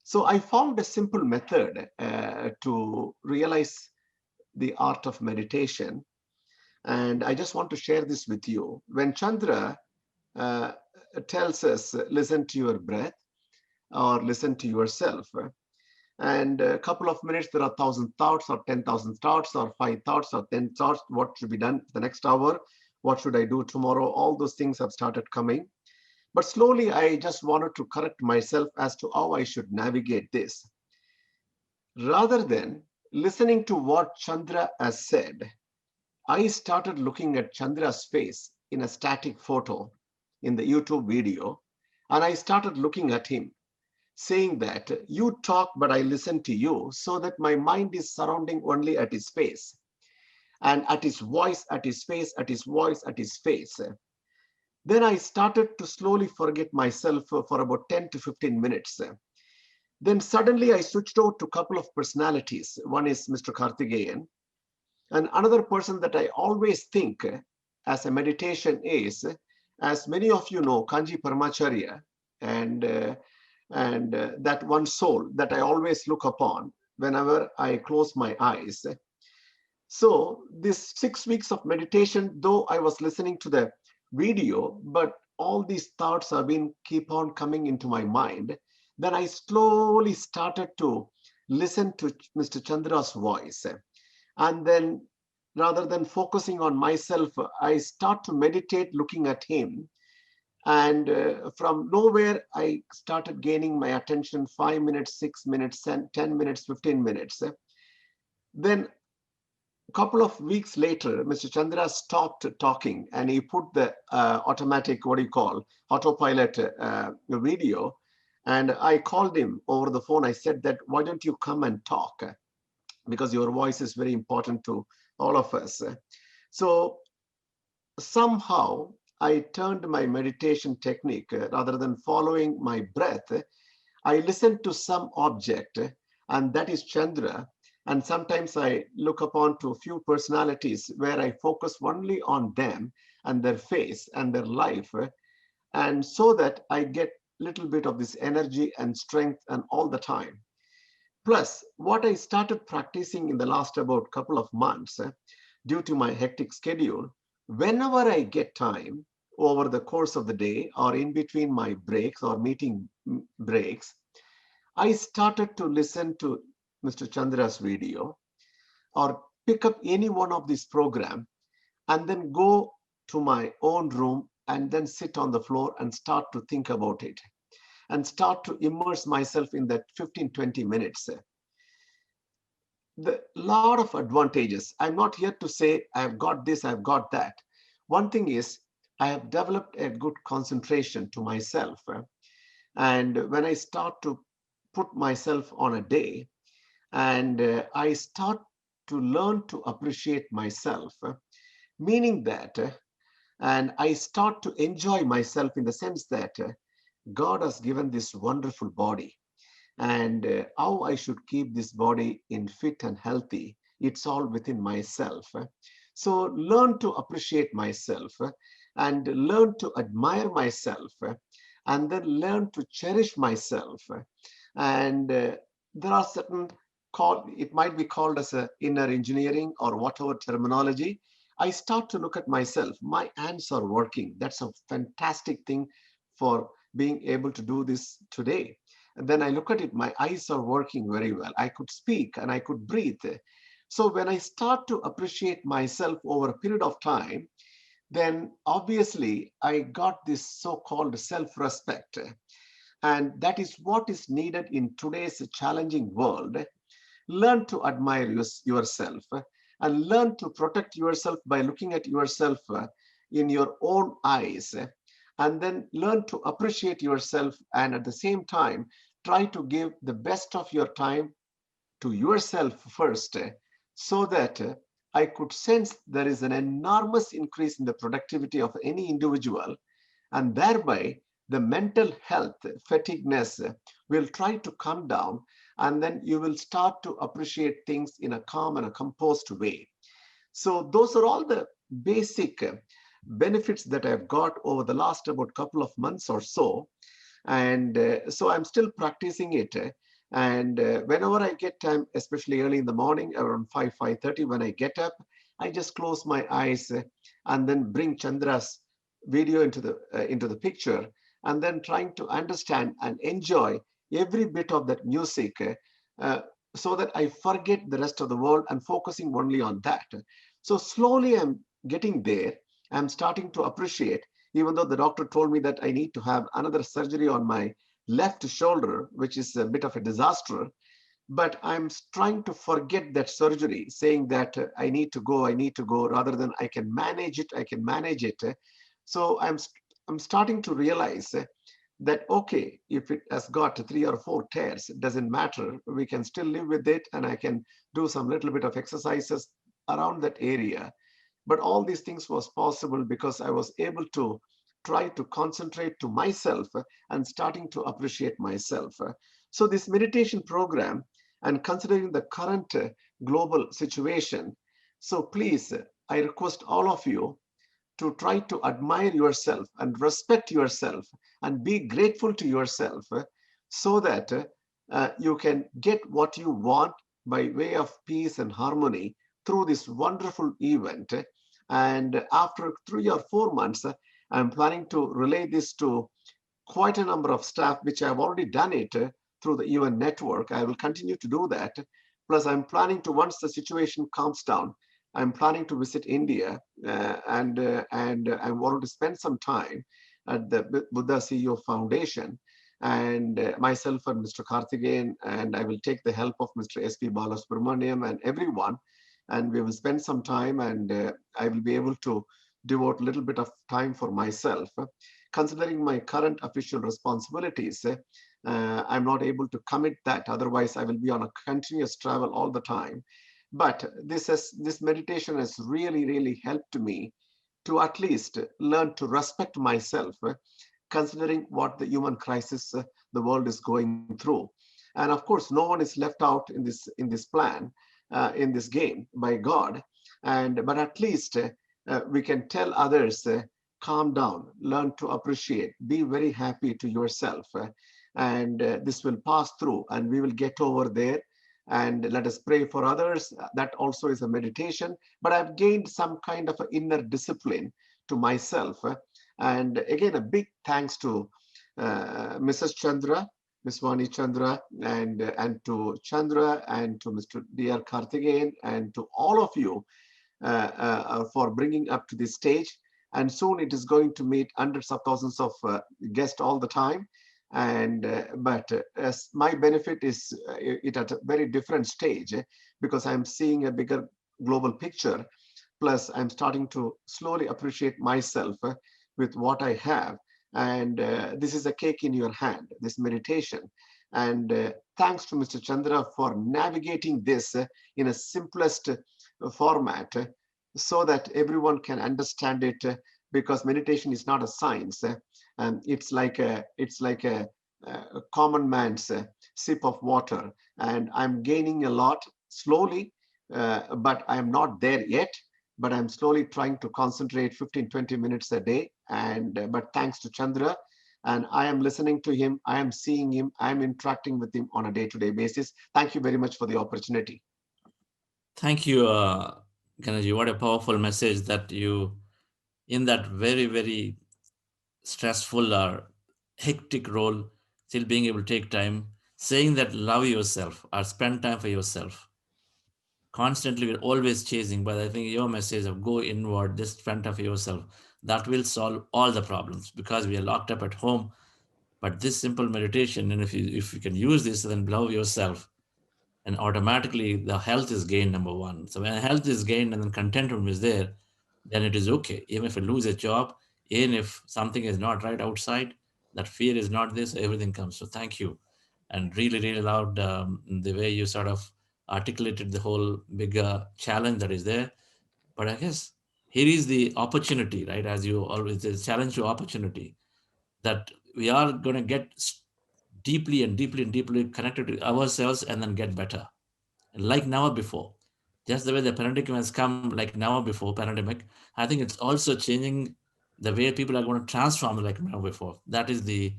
So I found a simple method to realize the art of meditation. And I just want to share this with you. When Chandra uh, tells us, listen to your breath or listen to yourself, and a couple of minutes, there are 1,000 thoughts or 10,000 thoughts or 5 thoughts or 10 thoughts. What should be done the next hour? What should I do tomorrow? All those things have started coming. But slowly, I just wanted to correct myself as to how I should navigate this. Rather than listening to what Chandra has said, I started looking at Chandra's face in a static photo in the YouTube video, and I started looking at him, saying that you talk, but I listen to you, so that my mind is surrounding only at his face, and at his voice, at his face, at his voice, at his face. Then I started to slowly forget myself for about 10 to 15 minutes. Then suddenly I switched out to a couple of personalities. One is Mr. Karthikeyan, and another person that I always think as a meditation is, as many of you know, Kanji Paramacharya, and that one soul that I always look upon whenever I close my eyes. So this 6 weeks of meditation, though I was listening to the video, but all these thoughts have been keep on coming into my mind. Then I slowly started to listen to Mr. Chandra's voice. And then rather than focusing on myself, I start to meditate looking at him. And from nowhere, I started gaining my attention 5 minutes, 6 minutes, 10 minutes, 15 minutes. Then a couple of weeks later, Mr. Chandra stopped talking and he put the automatic, what do you call, autopilot video. And I called him over the phone. I said that, why don't you come and talk? Because your voice is very important to all of us. So somehow I turned my meditation technique, rather than following my breath, I listened to some object, and that is Chandra. And sometimes I look upon to a few personalities where I focus only on them and their face and their life, and so that I get a little bit of this energy and strength and all the time. Plus, what I started practicing in the last about couple of months, due to my hectic schedule, whenever I get time over the course of the day or in between my breaks or meeting breaks, I started to listen to Mr. Chandra's video or pick up any one of these programs and then go to my own room and then sit on the floor and start to think about it and start to immerse myself in that 15-20 minutes. The lot of advantages. I'm not here to say I've got this, I've got that. One thing is I have developed a good concentration to myself. And when I start to put myself on a day and I start to learn to appreciate myself, meaning that, and I start to enjoy myself in the sense that God has given this wonderful body, and how I should keep this body in fit and healthy. It's all within myself. So learn to appreciate myself and learn to admire myself and then learn to cherish myself. And there are certain it might be called as a inner engineering or whatever terminology. I start to look at myself. My hands are working. That's a fantastic thing for being able to do this today. And then I look at it, my eyes are working very well. I could speak and I could breathe. So when I start to appreciate myself over a period of time, then obviously I got this so-called self-respect. And that is what is needed in today's challenging world. Learn to admire yourself and learn to protect yourself by looking at yourself in your own eyes, and then learn to appreciate yourself, and at the same time try to give the best of your time to yourself first, so that I could sense there is an enormous increase in the productivity of any individual, and thereby the mental health fatigueness will try to come down, and then you will start to appreciate things in a calm and a composed way. So those are all the basic benefits that I've got over the last about couple of months or so. And so I'm still practicing it. And whenever I get time, especially early in the morning, around 5:30, when I get up, I just close my eyes and then bring Chandra's video into the picture, and then trying to understand and enjoy every bit of that music, uh, so that I forget the rest of the world and focusing only on that. So slowly I'm getting there. I'm starting to appreciate, even though the doctor told me that I need to have another surgery on my left shoulder, which is a bit of a disaster. But I'm trying to forget that surgery, saying that I need to go, rather than I can manage it, I can manage it. So I'm starting to realize that, okay, if it has got 3 or 4 tears, it doesn't matter. We can still live with it, and I can do some little bit of exercises around that area. But all these things was possible because I was able to try to concentrate to myself and starting to appreciate myself. So this meditation program, and considering the current global situation, so please, I request all of you to try to admire yourself and respect yourself and be grateful to yourself, so that you can get what you want by way of peace and harmony through this wonderful event. And after 3 or 4 months, I'm planning to relay this to quite a number of staff, which I've already done it through the UN network. I will continue to do that. Plus, I'm planning to, once the situation calms down, I'm planning to visit India, and I want to spend some time at the Buddha CEO Foundation, and myself and Mr. Karthikeyan, and I will take the help of Mr. S.P. Balasubramaniam and everyone, and we will spend some time, and I will be able to devote a little bit of time for myself. Considering my current official responsibilities, I'm not able to commit that. Otherwise, I will be on a continuous travel all the time. But this meditation has really, really helped me to at least learn to respect myself, considering what the human crisis the world is going through. And of course, no one is left out in this plan, in this game by God. But at least we can tell others, calm down, learn to appreciate, be very happy to yourself, and this will pass through, and we will get over there. And let us pray for others. That also is a meditation. But I've gained some kind of an inner discipline to myself. And again, a big thanks to Mrs. Chandra, Ms. Vani Chandra, and to Chandra, and to Mr. D.R. Karthikeyan, and to all of you for bringing up to this stage. And soon it is going to meet hundreds of thousands of guests all the time. And but as my benefit is it at a very different stage, because I'm seeing a bigger global picture. Plus, I'm starting to slowly appreciate myself with what I have. And this is a cake in your hand, this meditation. And thanks to Mr. Chandra for navigating this in a simplest format, so that everyone can understand it, because meditation is not a science, and it's like a common man's sip of water. And I'm gaining a lot slowly, but I'm not there yet. But I'm slowly trying to concentrate 15-20 minutes a day. And but thanks to Chandra and I am listening to him, I am seeing him, I am interacting with him on a day-to-day basis. Thank you very much for the opportunity. Thank you, Ganaji. What a powerful message that you, in that very, very stressful or hectic role, still being able to take time, saying that love yourself or spend time for yourself. Constantly, we're always chasing, but I think your message of go inward, just spend time for yourself, that will solve all the problems because we are locked up at home. But this simple meditation, and if you can use this, then love yourself, and automatically the health is gained, number one. So when health is gained and then contentment is there, then it is okay. Even if I lose a job, even if something is not right outside, that fear is not this, everything comes. So thank you. And really, really loved the way you sort of articulated the whole bigger challenge that is there. But I guess here is the opportunity, right? As you always, the challenge to opportunity, that we are going to get deeply and deeply and deeply connected to ourselves and then get better like never before. Just the way the pandemic has come like never before pandemic, I think it's also changing the way people are going to transform like never before. That is the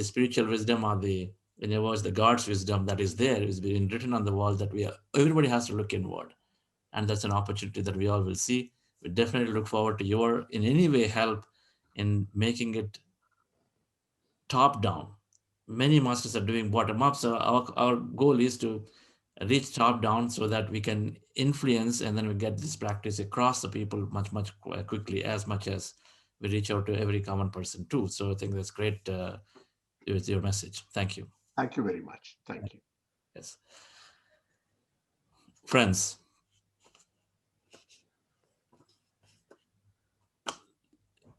spiritual wisdom, or the, in other words, the God's wisdom that is there, is being written on the wall, that we are, everybody has to look inward. And that's an opportunity that we all will see. We definitely look forward to your in any way help in making it top down. Many masters are doing bottom up. So our goal is to reach top down so that we can influence, and then we get this practice across the people much, much quickly, as much as we reach out to every common person too. So I think that's great with your message. Thank you. Thank you very much. Thank you. Yes. Friends,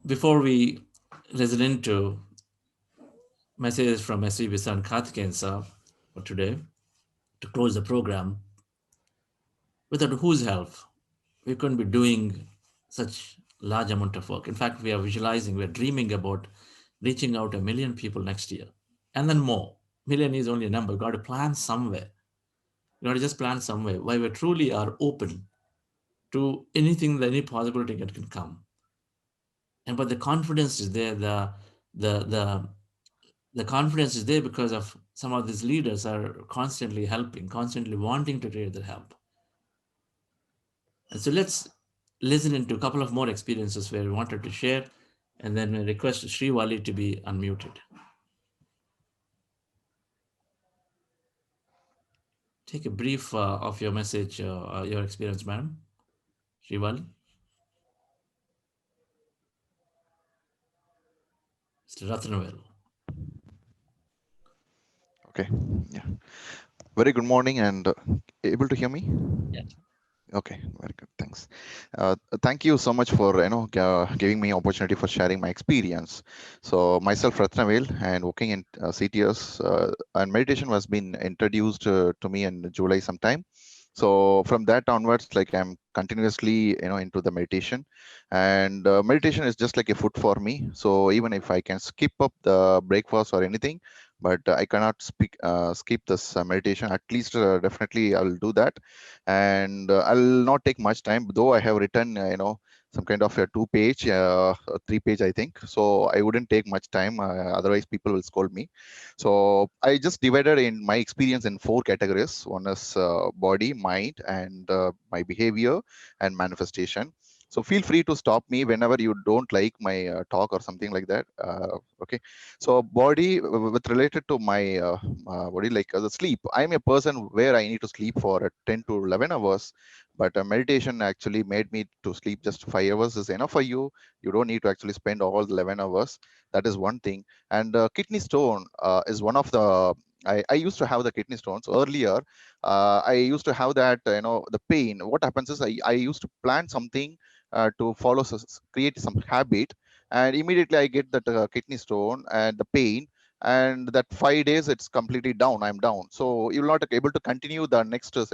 before we listen into messages from SVB San Karthikeyan sir for today, to close the program, without whose help we couldn't be doing such large amount of work. In fact, we are visualizing, we're dreaming about reaching out 1 million people next year, and then more. Million is only a number. You got to plan somewhere. You got to just plan somewhere where we truly are open to anything, that any possibility that can come. And but the confidence is there. The the the confidence is there because of some of these leaders are constantly helping, constantly wanting to create the help. And so let's listen into a couple of more experiences where we wanted to share, and then we request Sri Wali to be unmuted. Take a brief of your message, your experience, madam. Sri Wali, Mr. Ratnavel. Okay. Yeah. Very good morning, and able to hear me? Yeah. Okay. Very good. Thanks. Thank you so much for giving me opportunity for sharing my experience. So myself, Ratnavel, and working in CTS, and meditation was been introduced to me in July sometime. So from that onwards, like I'm continuously into the meditation, and meditation is just like a food for me. So even if I can skip up the breakfast or anything, but I cannot skip this meditation. At least definitely I will do that, and I'll not take much time. Though I have written some kind of a 2-page, 3-page, I think. So I wouldn't take much time. Otherwise, people will scold me. So I just divided in my experience in 4 categories. One is body, mind, and my behavior and manifestation. So feel free to stop me whenever you don't like my talk or something like that. Okay. So body, with related to my body, like the sleep. I'm a person where I need to sleep for 10 to 11 hours, but meditation actually made me to sleep just 5 hours is enough for you. You don't need to actually spend all the 11 hours. That is one thing. And kidney stone is one of the, I used to have the kidney stones earlier. I used to have that, the pain. What happens is I used to plan something to follow, create some habit, and immediately I get that kidney stone and the pain, and that 5 days it's completely down. I'm down. So you're not able to continue the next. So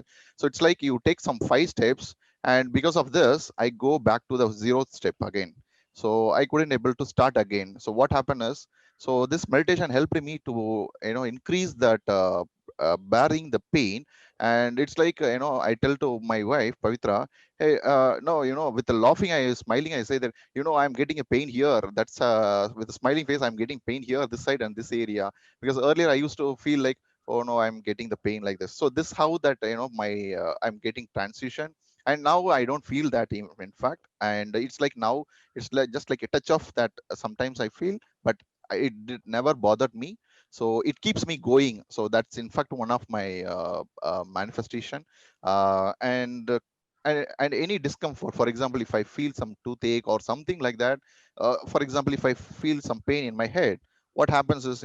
it's like you take some 5 steps, and because of this, I go back to the 0th step again. So I couldn't able to start again. So what happened is, so this meditation helped me to increase that bearing the pain. And it's like, I tell to my wife Pavitra, hey, no, with the laughing, I smiling, I say that, I'm getting a pain here. That's with a smiling face, I'm getting pain here, this side and this area, because earlier I used to feel like, oh no, I'm getting the pain like this. So this how that, my I'm getting transition. And now I don't feel that, in fact. And it's like now it's like just like a touch of that, sometimes I feel, but it did never bothered me. So it keeps me going. So that's in fact one of my manifestation. And any discomfort, for example, if I feel some toothache or something like that, for example, if I feel some pain in my head, what happens is,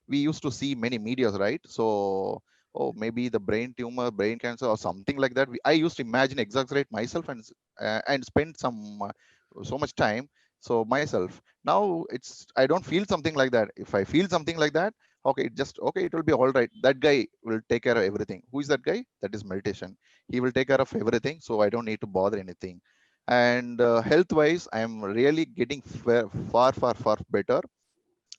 we used to see many medias, right? So, oh, maybe the brain tumor, brain cancer, or something like that. I used to imagine, exaggerate myself, and spend some so much time. So myself now, it's I don't feel something like that. If I feel something like that, okay, okay, it will be all right. That guy will take care of everything. Who is that guy? That is meditation. He will take care of everything, so I don't need to bother anything. And health wise, I am really getting far, far, far better.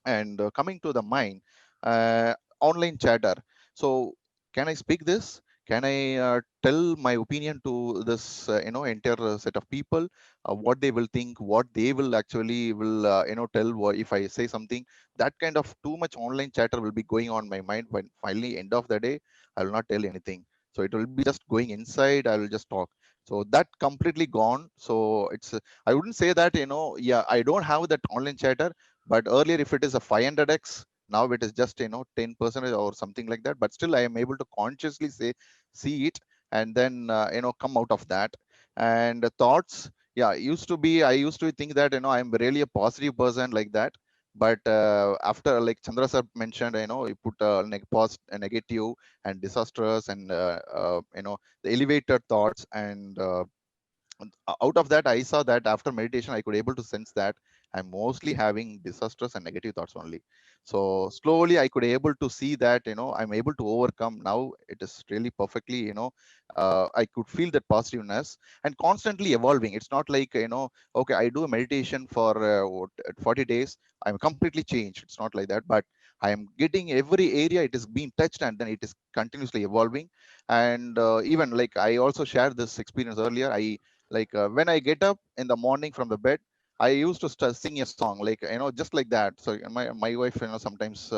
And coming to the mind, uh, online chatter. So can I speak this? Can I tell my opinion to this entire set of people, what they will think, what they will actually will tell, if I say something? That kind of too much online chatter will be going on my mind. When finally end of the day, I will not tell anything. So it will be just going inside, I will just talk. So that completely gone. So it's I wouldn't say that, yeah, I don't have that online chatter. But earlier, if it is a 500x, now it is just 10% or something like that. But still, I am able to consciously see it, and then come out of that. And the thoughts, yeah, I used to think that I'm really a positive person like that. But after, like Chandra sir mentioned, you put a negative and disastrous, and the elevated thoughts. And out of that, I saw that after meditation, I could able to sense that I'm mostly having disastrous and negative thoughts only. So slowly I could able to see that, I'm able to overcome. Now it is really perfectly, I could feel that positiveness, and constantly evolving. It's not like, okay, I do a meditation for 40 days, I'm completely changed. It's not like that. But I am getting every area, it is being touched, and then it is continuously evolving. And even like I also shared this experience earlier. I like when I get up in the morning from the bed, I used to sing a song, like, just like that. So my wife, sometimes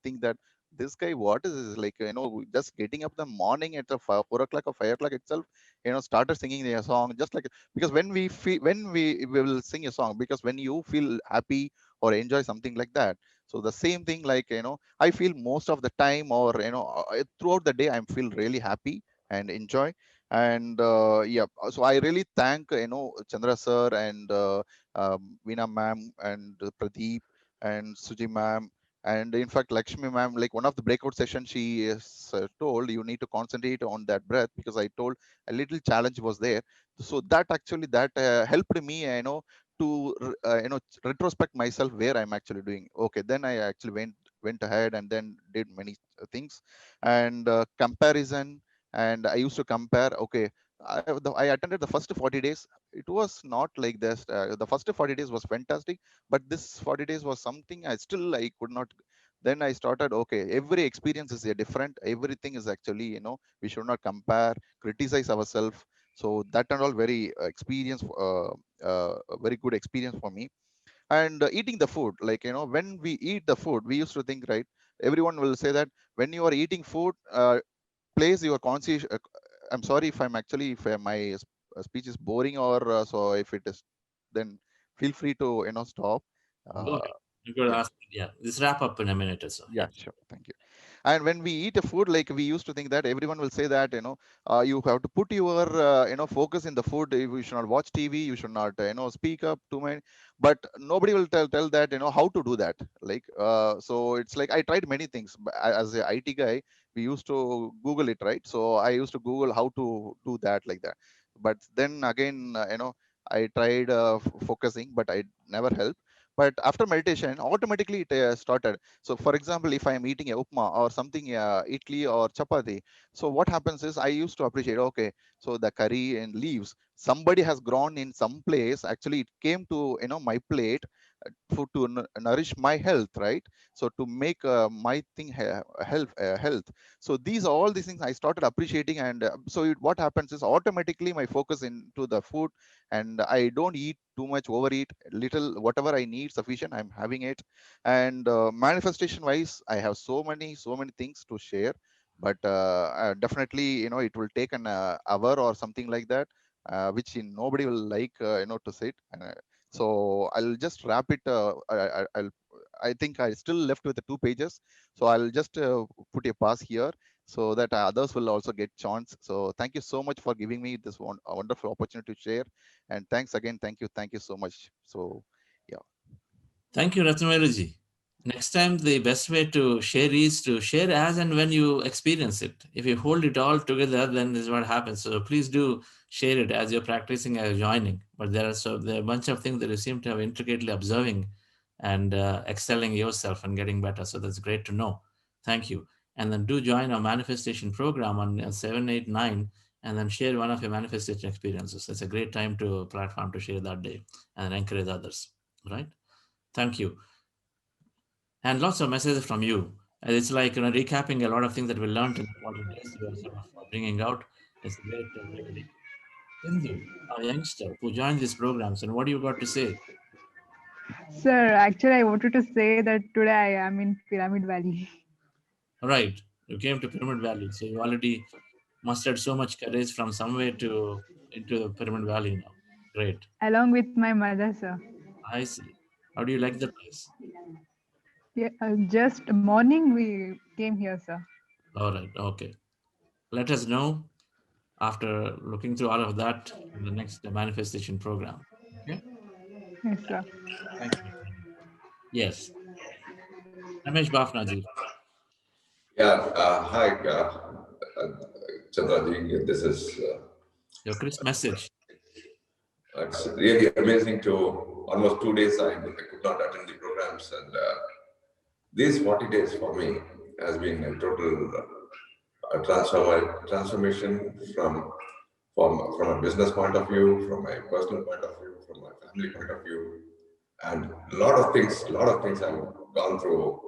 think that this guy, what is this? Like, just getting up the morning at 4 o'clock or 5 o'clock itself, started singing a song, just like, because when we will sing a song, because when you feel happy or enjoy something like that. So the same thing, like, I feel most of the time, or throughout the day, I feel really happy and enjoy. And yeah, so I really thank Chandra sir, and Veena ma'am, and Pradeep, and Suji ma'am, and in fact Lakshmi ma'am. Like, one of the breakout sessions, she is told you need to concentrate on that breath, because I told a little challenge was there. So that actually that helped me, to retrospect myself, where I'm actually doing okay. Then I actually went ahead and then did many things. And comparison. And I used to compare. Okay, I attended the first 40 days. It was not like this. The first 40 days was fantastic, but this 40 days was something I could not. Then I started. Okay, every experience is a different. Everything is actually, we should not compare, criticize ourselves. So that and all very experience, a very good experience for me. And eating the food, like, when we eat the food, we used to think, right? Everyone will say that when you are eating food, place your conscious. I'm sorry if I'm actually, if my speech is boring, or so if it is, then feel free to stop. Go Uh, ahead. You could yeah, ask. Yeah, just wrap up in a minute or so. yeah, Yeah. sure. Thank you. And when we eat a food, like, we used to think that everyone will say that, you have to put your, focus in the food. You should not watch TV. You should not, speak up too many. But nobody will tell that, how to do that. Like, so it's like I tried many things. As a IT guy, we used to Google it, right? So I used to Google how to do that, like that. But then again, I tried focusing, but I never helped. But after meditation, automatically it started. So for example, if I am eating a upma or something, idli or chapati, so what happens is I used to appreciate, okay, so the curry and leaves, somebody has grown in some place. Actually, it came to, my plate. food to nourish my health, right? So to make my thing health. So all these things I started appreciating, and what happens is automatically my focus into the food, and I don't eat too much, overeat little, whatever I need sufficient I'm having it. And manifestation wise, I have so many things to share, but definitely, it will take an hour or something like that, which nobody will like, to sit. So I'll just wrap it. I think I still left with the 2 pages, so I'll just put a pause here so that others will also get chance. So thank you so much for giving me this wonderful opportunity to share, and thanks again. Thank you so much. So yeah. Thank you, Ratnavelaji. Next time, the best way to share is to share as and when you experience it. If you hold it all together, then this is what happens. So please do share it as you're practicing, as you're joining. But there are a bunch of things that you seem to have intricately observing and excelling yourself and getting better. So that's great to know. Thank you. And then do join our manifestation program on 789, and then share one of your manifestation experiences. It's a great time to platform to share that day and encourage others. Right? Thank you. And lots of messages from you. And it's like, recapping a lot of things that we learned in the 40 days you are sort of bringing out. It's a great remedy. Sindhu, a youngster who joined these programs, and what do you got to say? Sir, actually, I wanted to say that today I am in Pyramid Valley Right, you came to Pyramid Valley, so you already mustered so much courage from somewhere to into the Pyramid Valley now. Great. along with my mother, sir. I see. How do you like the place? Yeah, just morning we came here, sir. All right, okay. Let us know after looking through all of that in the next manifestation program. Okay. Yes, sir. Thank you. Yes. Ramesh Bafnaji, Yeah, hi, Chandraji. This is your crisp message. it's really amazing to almost 2 days I could not attend the programs, and these 40 days for me has been a total transformation from a business point of view, from my personal point of view, from my family point of view, and a lot of things I've gone through.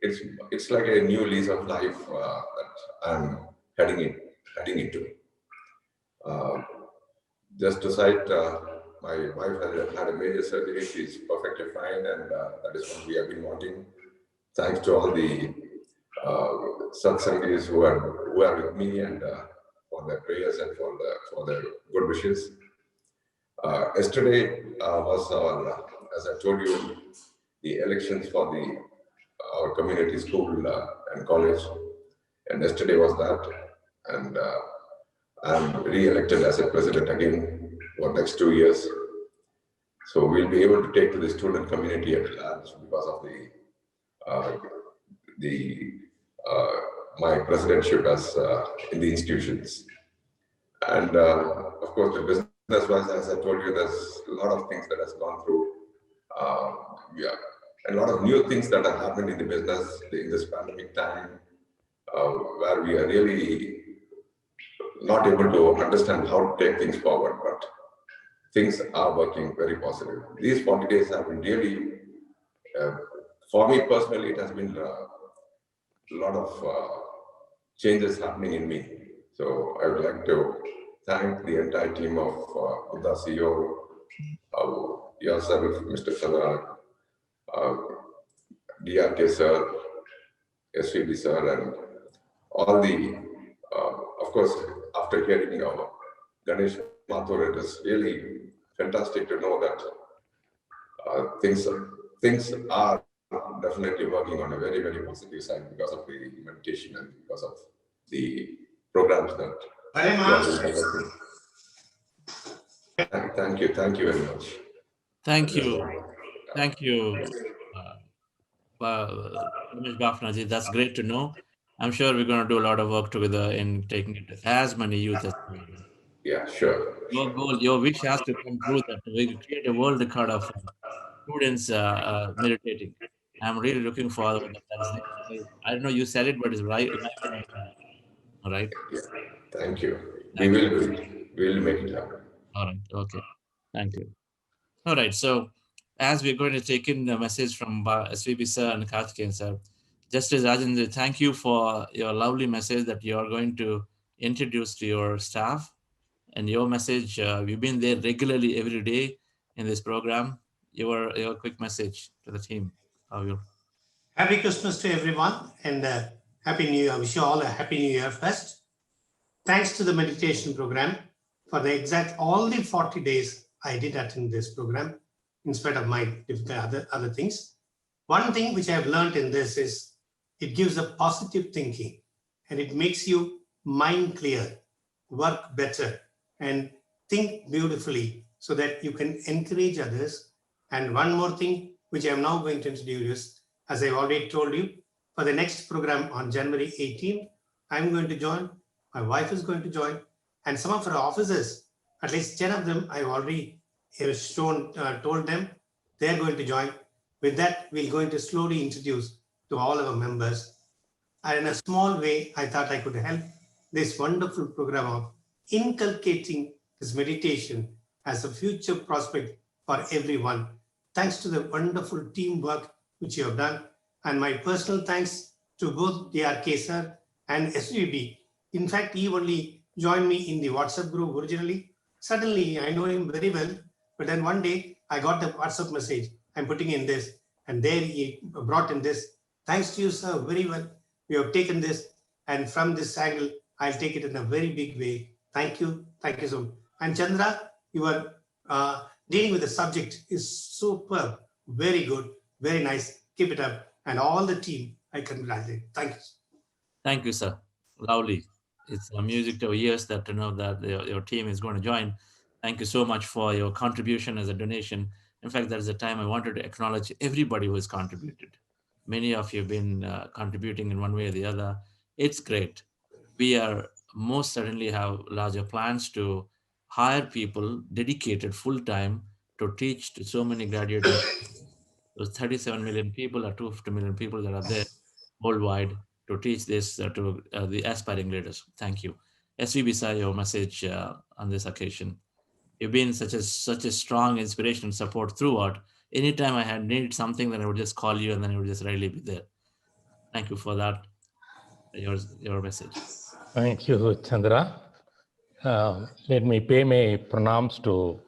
It's like a new lease of life that I'm heading in heading into. Uh, just to cite, my wife had a major surgery. She's perfectly fine, and that is what we have been wanting. Thanks to all the satsangis who are with me, and for their prayers and for their good wishes. Yesterday was as I told you, the elections for the our community school and college, and yesterday was that, and I'm re-elected as a president again for next 2 years. So we'll be able to take to the student community at large because of uh, the uh, my presidentship as in the institutions. And of course, the business wise, as I told you, there's a lot of things that has gone through. Yeah, and a lot of new things that have happened in the business in this pandemic time, where we are really not able to understand how to take things forward. But things are working very positive. These 40 days have been really, uh, for me personally, it has been a lot of changes happening in me. So I would like to thank the entire team of Buddha CEO, yourself, Mr. Chandra, uh, DRK sir, SVB sir, and all the, of course, after hearing Ganesh Mathur, it is really fantastic to know that things are definitely working on a very, very positive side because of the meditation and because of the programs that you have been conducting. Thank you very much. Thank Just, you. Thank you, Ramesh Bafnaji. That's great to know. I'm sure we're going to do a lot of work together in taking it to as many youth as possible. yeah, sure. Your goal, your wish has to come true that we create a world record of students meditating. I'm really looking forward that that is there. Because I don't know, you said it, but it's right live in our mind. All right. Yeah, thank you. We Thank you. will do it. We will make it happen. All right. Okay. Thank you. All right. So as we're going to take in the message from SVB sir and Karthikeyan sir, Justice Rajendra, thank you for your lovely message that you are going to introduce to your staff. And your message, you've been there regularly every day in this program. Your quick message to the team. How you? Happy Christmas to everyone and Happy New Year. I wish you all a Happy New Year first. Thanks to the meditation program for the exact all the 40 days I did attend this program in spite of my other things. One thing which I have learned in this is it gives a positive thinking and it makes you mind clear, work better, and think beautifully so that you can encourage others. And one more thing which I am now going to introduce, as I've already told you, for the next program on January 18th, I'm going to join, my wife is going to join, and some of our officers, at least 10 of them, I've already told them they're going to join. With that, we're going to slowly introduce to all our members. And in a small way, I thought I could help this wonderful program of inculcating this meditation as a future prospect for everyone. Thanks to the wonderful teamwork which you have done. And my personal thanks to both DRK sir and SVB. In fact, he only joined me in the WhatsApp group originally. Suddenly, I know him very well. But then one day, I got the WhatsApp message. I'm putting in this. And there he brought in this. Thanks to you, sir, very well. We have taken this. And from this angle, I'll take it in a very big way. Thank you. Thank you so much. And Chandra, you are dealing with the subject is superb. Very good. Very nice. Keep it up. And all the team, I congratulate. Thank you. Thank you, sir. Lovely. It's a music to our ears that to know that your team is going to join. Thank you so much for your contribution as a donation. In fact, there is a time I wanted to acknowledge everybody who has contributed. Many of you have been contributing in one way or the other. It's great. We are most certainly have larger plans to hire people dedicated full time to teach to so many graduating. Those 37 million people or 250 million people that are there worldwide to teach this to the aspiring leaders. Thank you. SVB sir, your message on this occasion. You've been such a strong inspiration and support throughout. Anytime I had needed something, then I would just call you and then I would just readily be there. Thank you for that. Your message. Thank you, Chandra. Let me pay my pranams to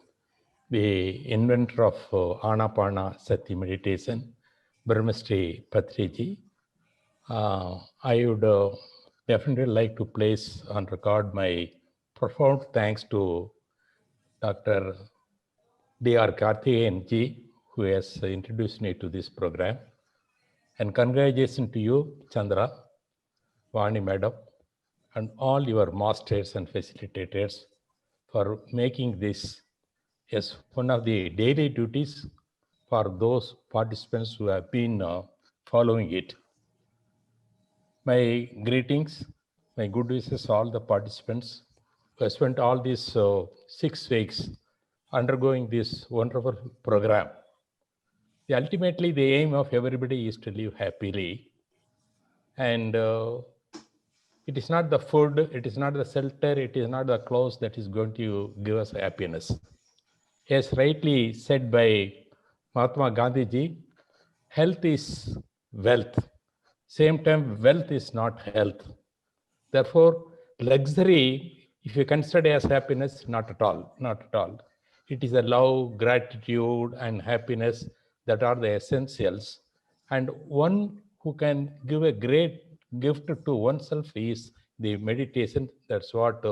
the inventor of Anapana Sati meditation, Brahmastri Patriji. I would definitely like to place on record my profound thanks to Dr. D.R. Karthikeyan ji, who has introduced me to this program. And congratulations to you, Chandra, Vani Madam, and all your masters and facilitators for making this as one of the daily duties for those participants who have been following it. My greetings, my good wishes to all the participants who have spent all these 6 weeks undergoing this wonderful program. Ultimately, the aim of everybody is to live happily. And it is not the food, it is not the shelter, it is not the clothes that is going to give us happiness. As rightly said by Mahatma Gandhi ji, health is wealth. Same time, wealth is not health. Therefore, luxury, if you consider as happiness, not at all, not at all. It is a love, gratitude, and happiness that are the essentials. And one who can give a great gift to oneself is the meditation. That's what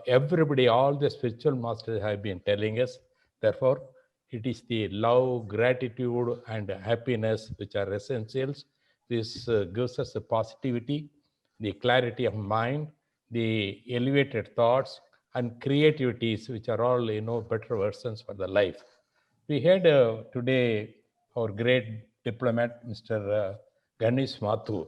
everybody, all the spiritual masters have been telling us. Therefore, it is the love, gratitude, and happiness which are essentials. This gives us a positivity, the clarity of mind, the elevated thoughts, and creativities, which are all better versions for the life. We had today our great diplomat, Mr. Ganesh Mathur.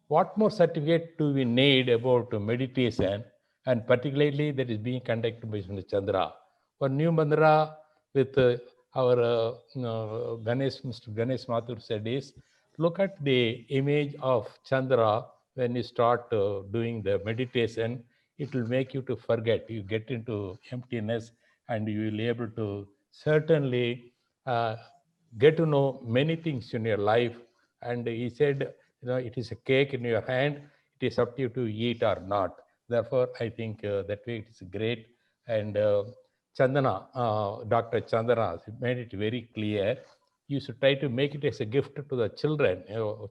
What more certificate do we need about meditation, and particularly that is being conducted by Mr. Chandra? For new mantra with our Ganesh, Mr. Ganesh Mathur said is, look at the image of Chandra when you start doing the meditation. It will make you to forget. You get into emptiness and you will be able to certainly uh, get to know many things in your life. And he said, it is a cake in your hand. It is up to you to eat or not. Therefore, I think that way it is great. And Chandana, Dr. Chandana made it very clear. You should try to make it as a gift to the children,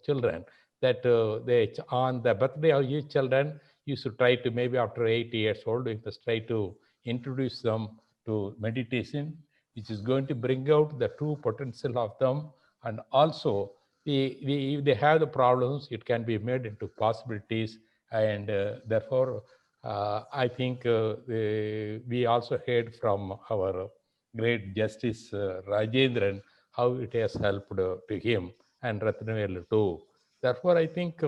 children that they on the birthday of your children, you should try to, maybe after 8 years old, you must try to introduce them to meditation, which is going to bring out the true potential of them. And also, if they have the problems, it can be made into possibilities. And therefore, I think we also heard from our great Justice Rajendran how it has helped to him, and Ratnavel too. Therefore, I think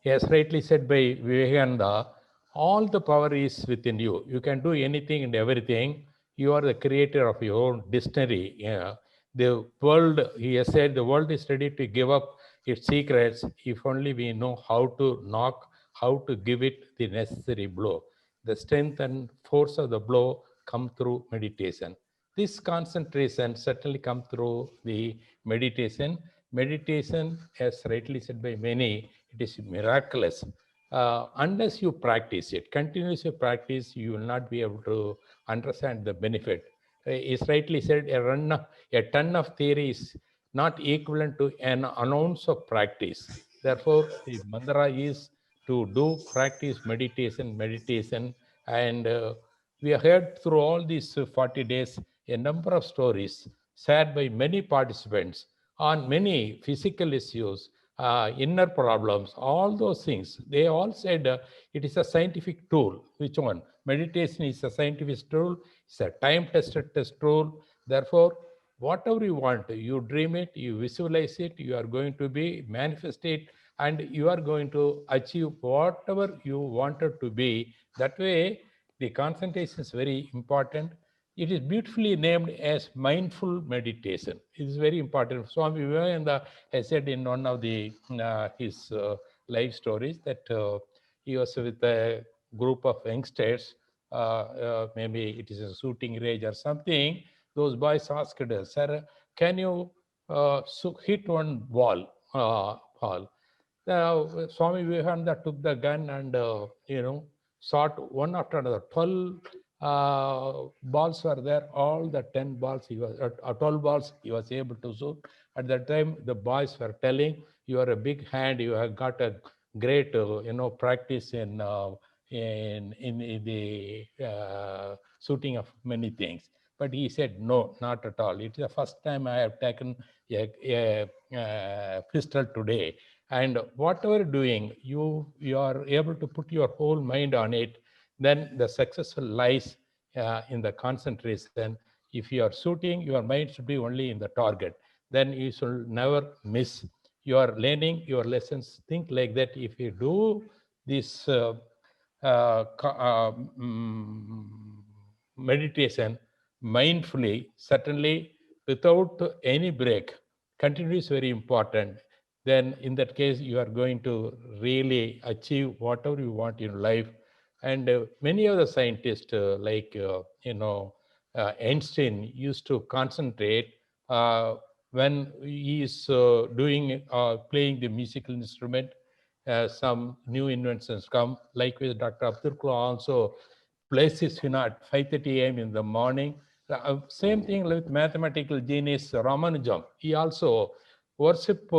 as rightly said by Vivekananda, all the power is within you. You can do anything and everything. You are the creator of your own dictionary. Yeah. The world, he has said, the world is ready to give up its secrets if only we know how to knock, how to give it the necessary blow. The strength and force of the blow come through meditation. This concentration certainly come through the meditation. Meditation, as rightly said by many, it is miraculous. Unless you practice it, continuously practice, you will not be able to understand the benefit. It's rightly said, a ton of theory is not equivalent to an ounce of practice. Therefore, the mantra is to do practice meditation. And we have heard through all these 40 days a number of stories shared by many participants on many physical issues, inner problems, all those things. They all said it is a scientific tool. Which one? Meditation is a scientific tool. It's a time-tested test tool. Therefore, whatever you want, you dream it, you visualize it, you are going to be manifest it, and you are going to achieve whatever you wanted to be. That way, the concentration is very important. It is beautifully named as mindful meditation. It is very important. Swami Vivekananda has said in one of his life stories that he was with a group of youngsters. Maybe it is a shooting range or something. Those boys asked us, "Sir, can you hit one ball?" Ball. Swami Vivekananda took the gun and shot one after another. 12 balls were there. All the 10 balls he was 12 balls he was able to shoot. At that time, the boys were telling, "You are a big hand. You have got a great practice in the shooting of many things." But he said, "No, not at all. It is the first time I have taken a pistol today." And whatever doing, you are able to put your whole mind on it, then the successful lies in the concentration. If you are shooting, your mind should be only in the target. Then you should never miss. You are learning your lessons. Think like that. If you do this meditation mindfully, certainly without any break, continue is very important. Then in that case, you are going to really achieve whatever you want in life. And many of the scientists, Einstein used to concentrate when he is playing the musical instrument. Some new inventions come. Likewise, Dr. Abdul Kalam also plays his hymn at 5:30 a.m. in the morning. Same thing with mathematical genius Ramanujam. He also worship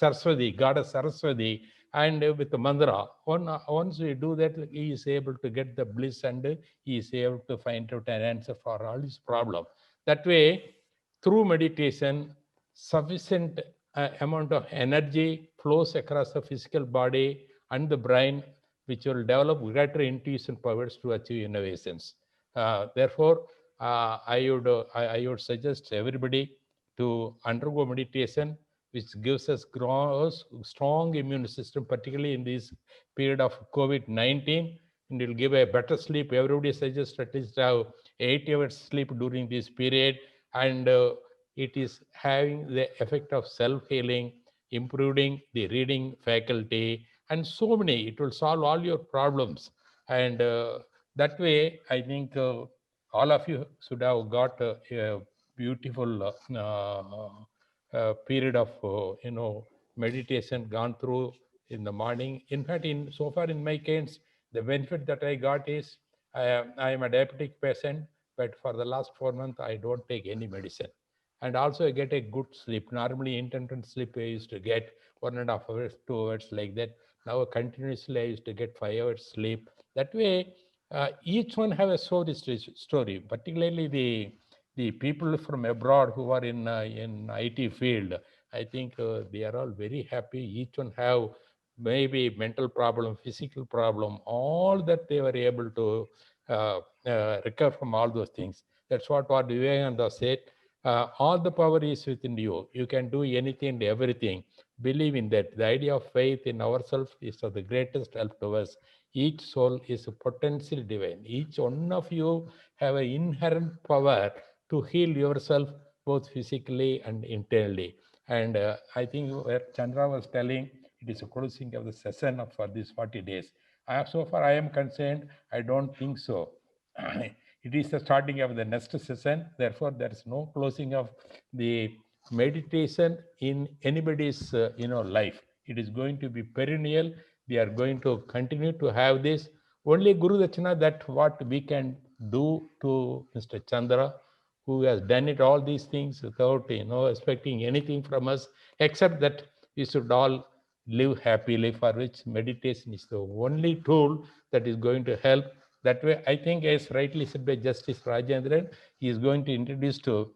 Saraswati, goddess Saraswati, and with the mantra. Once we do that, he is able to get the bliss, and he is able to find out an answer for all his problem. That way, through meditation, sufficient amount of energy flows across the physical body and the brain, which will develop greater intuition powers to achieve innovations. Therefore, I would suggest everybody to undergo meditation, which gives us strong immune system, particularly in this period of COVID-19, and it will give a better sleep. Everybody suggests at least have 8 hours sleep during this period, and it is having the effect of self-healing, improving the reading faculty, and so many. It will solve all your problems. And That way, I think all of you should have got a beautiful period of meditation gone through in the morning. In fact, in so far in my case, the benefit that I got is I am a diabetic patient, but for the last 4 months I don't take any medicine, and also I get a good sleep. Normally, intermittent sleep I used to get 1.5 hours, 2 hours like that. Now continuously I used to get 5 hours sleep. That way, each one have a story. Particularly the people from abroad who are in IT field. I think they are all very happy. Each one have maybe mental problem, physical problem, all that they were able to recover from all those things. That's what Vivekananda said. All the power is within you. You can do anything and everything. Believe in that. The idea of faith in ourselves is of the greatest help to us. Each soul is a potential divine. Each one of you have an inherent power to heal yourself both physically and internally. And I think where Chandra was telling, it is a closing of the session for these 40 days. So far I am concerned, I don't think so. It is the starting of the next session. Therefore, there is no closing of the meditation in anybody's life. It is going to be perennial. We are going to continue to have this. Only Guru Dachina, that what we can do to Mr. Chandra, who has done it all these things without expecting anything from us, except that we should all live happily, for which meditation is the only tool that is going to help. That way, I think, as rightly said by Justice Rajendran, he is going to introduce to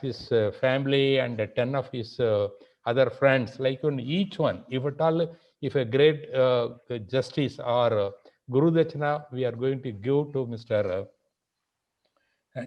his family and 10 of his other friends, like on each one, if at all, if a great justice or Guru Dachina we are going to give to Mr.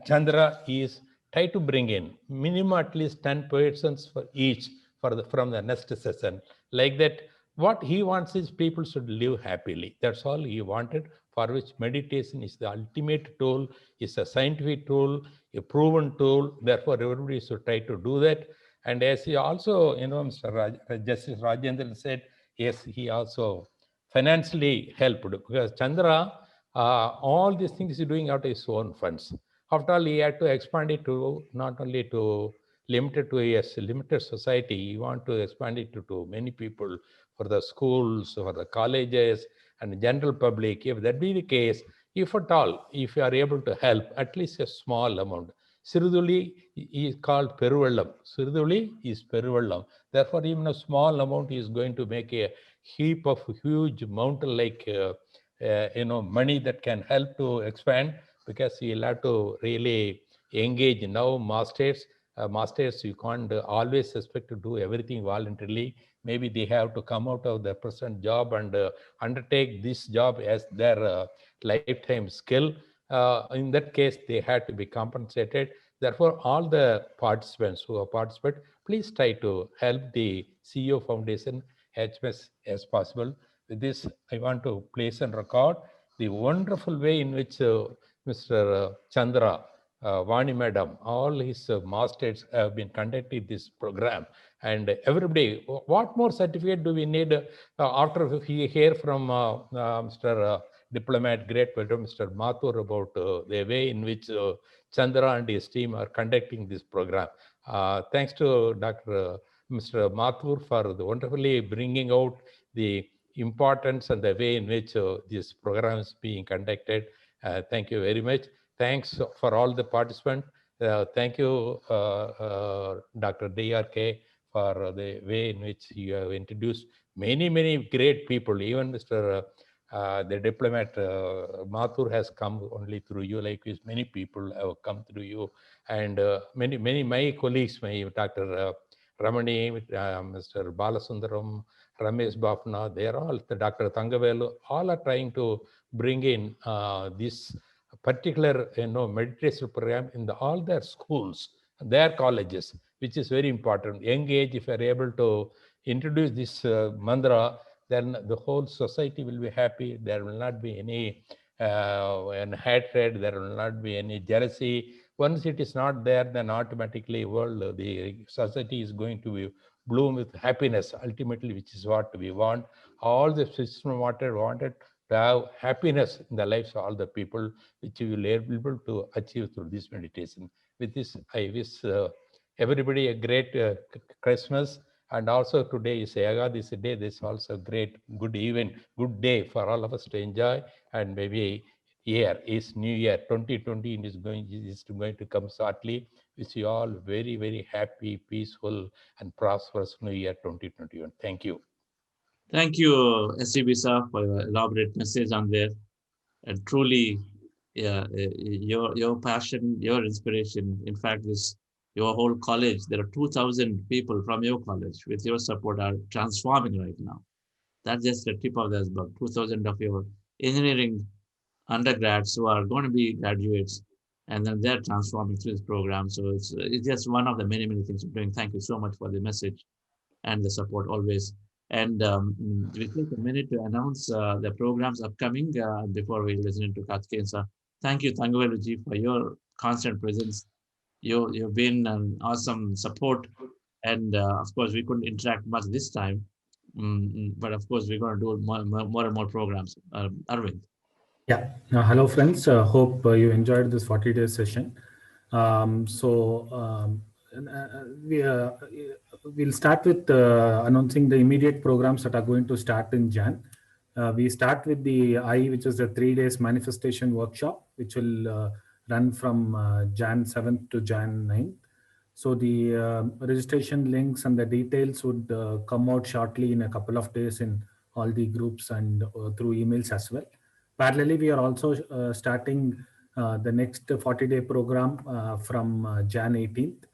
Chandra is try to bring in minimum at least 10 persons for each from the next session. Like that, what he wants is people should live happily. That's all he wanted, for which meditation is the ultimate tool, is a scientific tool, a proven tool. Therefore, everybody should try to do that. And as he also, Mr. Justice Rajendran said, yes, he also financially helped, because Chandra, all these things he's doing out of his own funds. After all, he had to expand it to not only to limited to a limited society, he want to expand it to many people, for the schools, for the colleges, and general public. If that be the case, if at all, if you are able to help at least a small amount. Siruduli is called Peruvellam. Siruduli is Peruvellam. Therefore, even a small amount is going to make a heap of huge mountain like money that can help to expand, because you'll have to really engage now masters. Masters, you can't always expect to do everything voluntarily. Maybe they have to come out of their present job and undertake this job as their lifetime skill. In that case, they had to be compensated. Therefore, all the participants who have participated, please try to help the CEO Foundation as much as possible. With this, I want to place and record the wonderful way in which Mr. Chandra, Vani Madam, all his masters have been conducting this program. And everybody, what more certificate do we need after we hear from Mr. Diplomat, great President Mr. Mathur, about the way in which Chandra and his team are conducting this program. Thanks to Dr. Mr. Mathur for the wonderfully bringing out the importance and the way in which this program is being conducted. Thank you very much. Thanks for all the participants. Thank you, Dr. DRK, for the way in which you have introduced many great people. Even Mr. The diplomat Mathur has come only through you. Likewise, many people have come through you, and many my colleagues, my Dr. Ramani, Mr. Balasundaram, Ramesh Bafna, they are all, Dr. Thangavelu, all are trying to bring in this particular meditation program in all their schools, their colleges, which is very important. Young age, if you are able to introduce this mantra, then the whole society will be happy. There will not be any hatred. There will not be any jealousy. Once it is not there, then automatically the society is going to be bloom with happiness ultimately, which is what we want. All the system wanted to have happiness in the lives of all the people, which you will be able to achieve through this meditation. With this, I wish everybody a great Christmas. And also today is Agadisi Day. This is also great, good event, good day for all of us to enjoy. And maybe year is New Year 2020 is going to come shortly. Wish you all very, very happy, peaceful, and prosperous New Year 2021. Thank you. Thank you, SCB sir, for your elaborate message on there. And truly, yeah, your passion, your inspiration. In fact, this your whole college. There are 2,000 people from your college with your support are transforming right now. That's just the tip of the iceberg. 2,000 of your engineering undergrads who are going to be graduates, and then they're transforming through this program. So it's just one of the many things we're doing. Thank you so much for the message and the support always. And we take a minute to announce the programs upcoming before we listen to Karthikeyan sir. Thank you, Thangaveluji, for your constant presence. You've been an awesome support, and of course we couldn't interact much this time, but of course we're going to do more and more programs. Arvind. Yeah. Hello, friends. Hope you enjoyed this 40-day session. So we'll start with announcing the immediate programs that are going to start in Jan. We start with the I, which is the 3 days manifestation workshop, which will run from Jan 7th to Jan 9th. So the registration links and the details would come out shortly in a couple of days in all the groups and through emails as well. Parallelly, we are also starting the next 40-day program from Jan 18th.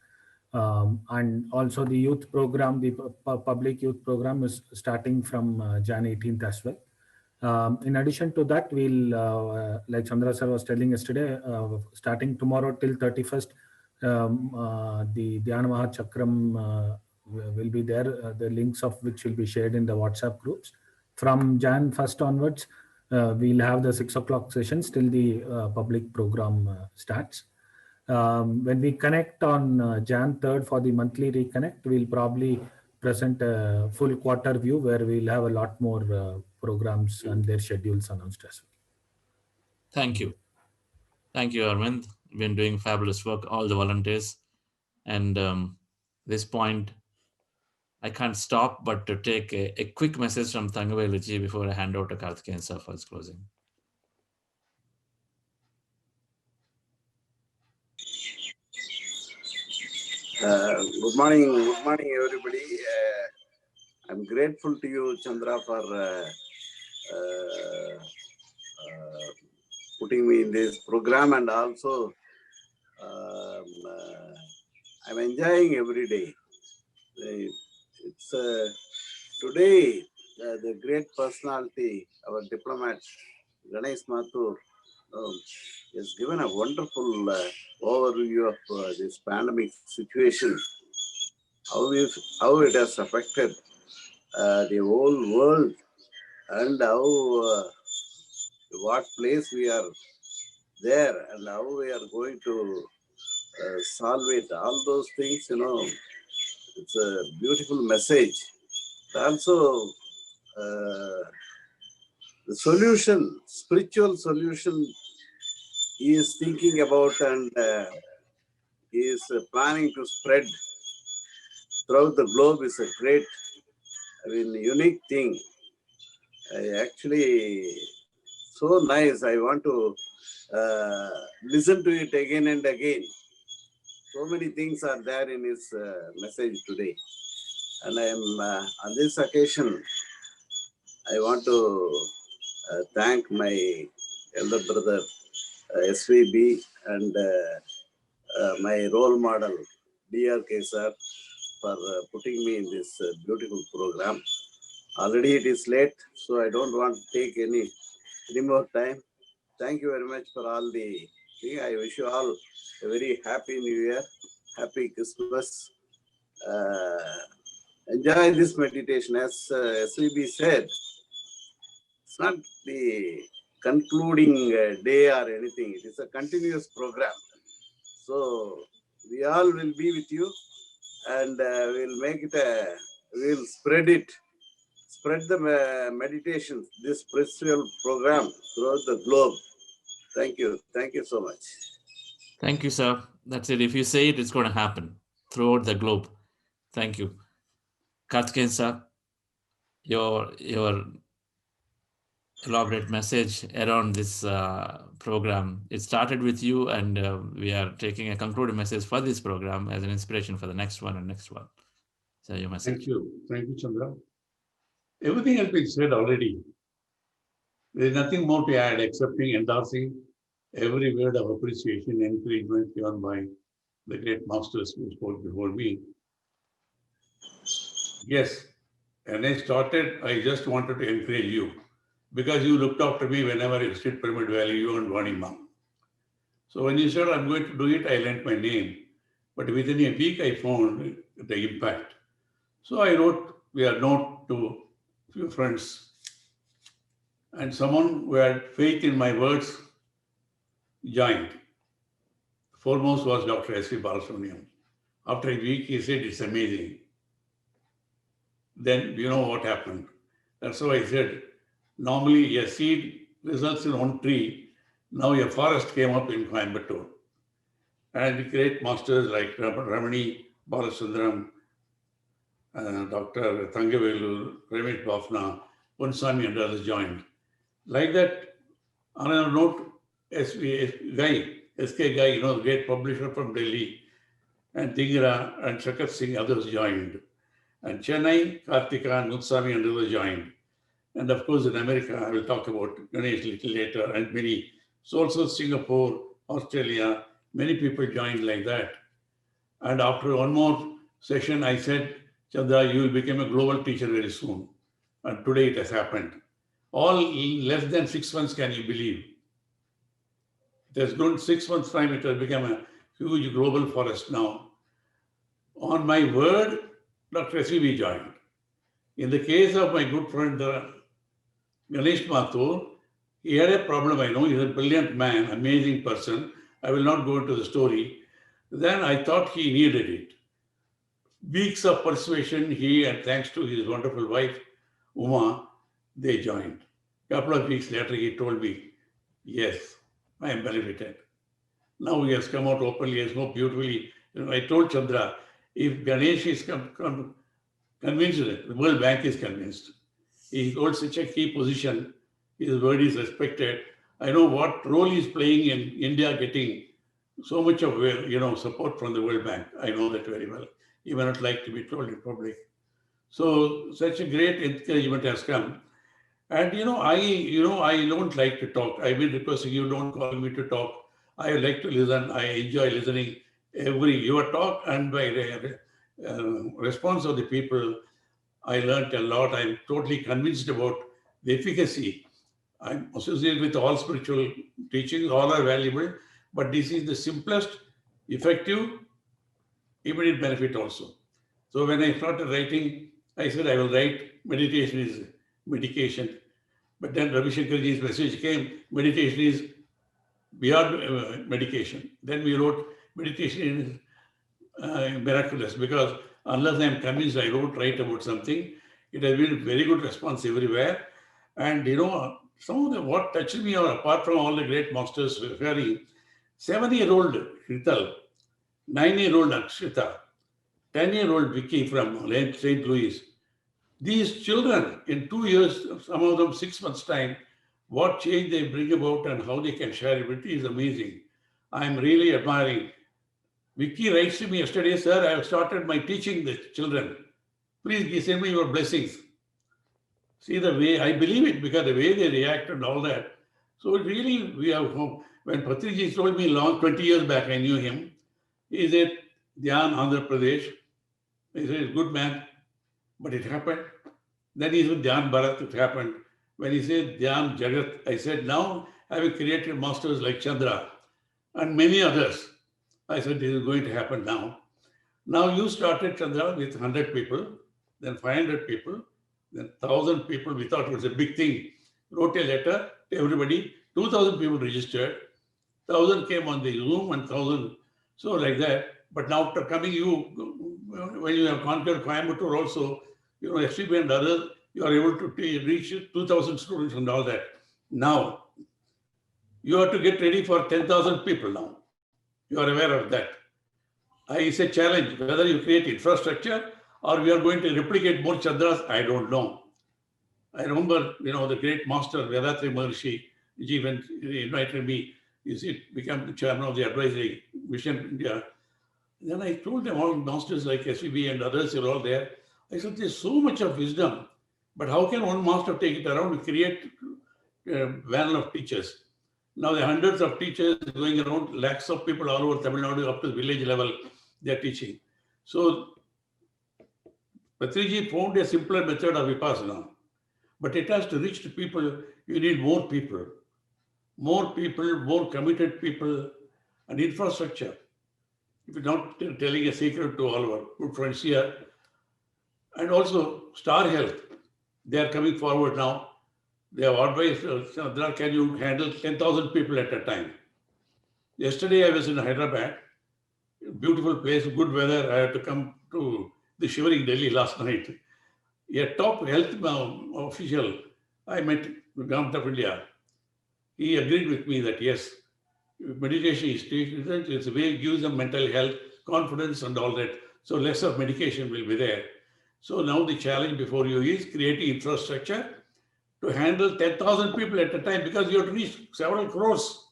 And also the youth program, the public youth program is starting from Jan 18th as well. In addition to that, we'll, like Chandra sir was telling yesterday, starting tomorrow till 31st, the Dhyana Mahachakram will be there, the links of which will be shared in the WhatsApp groups. From Jan 1st onwards, we'll have the 6 o'clock sessions till the public program starts. When we connect on Jan 3rd for the monthly reconnect, we'll probably present a full quarter view where we'll have a lot more programs and their schedules announced as well. Thank you. Thank you, Arvind. You've been doing fabulous work, all the volunteers. And this point, I can't stop but to take a quick message from Thangaveluji before I hand over to Karthikeyan sir for his closing. Good morning, everybody. I'm grateful to you, Chandra, for putting me in this program, and also I'm enjoying every day. It's today the great personality, our diplomat Ganesh Mathur, has given a wonderful overview of this pandemic situation, how it has affected the whole world, and how what place we are there, and how we are going to solve it. All those things, it's a beautiful message. Also, the solution, spiritual solution, he is thinking about, and he is planning to spread throughout the globe is a great, unique thing. Actually, so nice. I want to listen to it again and again. So many things are there in his message today. And I am on this occasion, I want to thank my elder brother, SVB, and my role model, DRK sir, for putting me in this beautiful program. Already it is late, so I don't want to take any more time. Thank you very much for all the thing. I wish you all a very happy New Year, happy Christmas. Enjoy this meditation. As SVB said, it's not the concluding day or anything. It is a continuous program. So we all will be with you, and we'll make it we'll spread it spread the meditation, this spiritual program throughout the globe. Thank you. Thank you so much. Thank you, sir. That's it. If you say it, it's going to happen throughout the globe. Thank you. Karthikeyan sir, your elaborate message around this program. It started with you, and we are taking a concluding message for this program as an inspiration for the next one and next one. So your message. Thank you. Thank you, Chandra. Everything has been said already. There is nothing more to add except endorsing every word of appreciation and encouragement given by the great masters who spoke before me. Yes, when I started, I just wanted to encourage you because you looked after me whenever I visited Pyramid Valley, you and Vanima. So when you said I'm going to do it, I lent my name. But within a week, I found the impact. So I wrote a note to a few friends. And someone who had faith in my words joined. Foremost was Dr. S.V. Balasubramaniam. After a week, he said, it's amazing. Then you know what happened. That's why I said, normally a seed results in one tree. Now a forest came up in Coimbatore. And great masters like Ramani Balachandram, Dr. Thangavelu, Ramesh Bafna, Punsami and others joined. Like that, on a note, SK Guy, the great publisher from Delhi, and Dingra and Shakat Singh, others joined. And Chennai, Karthika and Mutsami and others joined. And of course, in America, I will talk about Ganesh a little later, and many. So also Singapore, Australia, many people joined like that. And after one more session, I said, Chandra, you will become a global teacher very soon. And today it has happened. All in less than 6 months, can you believe? It has grown 6 months' time, it has become a huge global forest now. On my word, Dr. S.V. joined. In the case of my good friend Ganesh Mathur, he had a problem, I know, he's a brilliant man, amazing person. I will not go into the story. Then I thought he needed it. Weeks of persuasion, he and thanks to his wonderful wife, Uma, they joined. A couple of weeks later, he told me, yes, I am benefited. Now he has come out openly, he has so beautifully. I told Chandra, if Ganesh is convinced, the World Bank is convinced. He holds such a key position, his word is respected. I know what role he is playing in India getting so much of support from the World Bank. I know that very well. He may not like to be told in public. So such a great encouragement has come. And I don't like to talk. I've been requesting you don't call me to talk. I like to listen. I enjoy listening your talk and by response of the people. I learned a lot. I'm totally convinced about the efficacy. I'm associated with all spiritual teachings. All are valuable, but this is the simplest, effective, immediate benefit also. So when I started writing, I said I will write meditation is medication. But then Ravi Shankarji's message came, meditation is beyond medication. Then we wrote meditation is miraculous because unless I am convinced I write about something, it has been a very good response everywhere. And some of what touched me, apart from all the great masters referring, 7-year-old Hital, 9-year-old Akshita, 10-year-old Vicky from St. Louis. These children, in 2 years, some of them 6 months' time, what change they bring about and how they can share it is amazing. I'm really admiring. Vicky writes to me yesterday, sir, I have started my teaching the children. Please send me your blessings. See the way, I believe it because the way they react and all that. So really, we have hope. When Patriji told me 20 years back, I knew him. He said, Dhyan, Andhra Pradesh. He said, good man. But it happened. Then he said, Dhyan Bharat, it happened. When he said Dhyan Jagat, I said, now having created masters like Chandra and many others, I said, this is going to happen now. Now you started Chandra with 100 people, then 500 people, then 1,000 people. We thought it was a big thing. Wrote a letter to everybody, 2,000 people registered, 1,000 came on the Zoom and 1,000, so like that. But now after coming when you have conquered Coimbatore also, STP and others, you are able to reach 2,000 students and all that. Now, you have to get ready for 10,000 people now. You are aware of that. It's a challenge, whether you create infrastructure or we are going to replicate more Chandras, I don't know. I remember, the great master Vedatri Maharshi, when he invited me, become the chairman of the advisory mission India. Then I told them, all masters like SVB and others are all there. I said, there's so much of wisdom, but how can one master take it around and create a van of teachers? Now there are hundreds of teachers going around, lakhs of people all over Tamil Nadu up to the village level, they are teaching. So Patriji found a simpler method of Vipassana, but it has to reach to people. You need more people, more committed people, and infrastructure. If you're not telling a secret to all our good friends here, and also Star Health, they are coming forward now. They have advised, Chandra, can you handle 10,000 people at a time? Yesterday I was in Hyderabad, beautiful place, good weather. I had to come to the shivering Delhi last night. A top health official I met, Government of India, he agreed with me that yes, meditation is a way it gives them mental health, confidence and all that. So less of medication will be there. So now the challenge before you is creating infrastructure to handle 10,000 people at a time, because you have to reach several crores.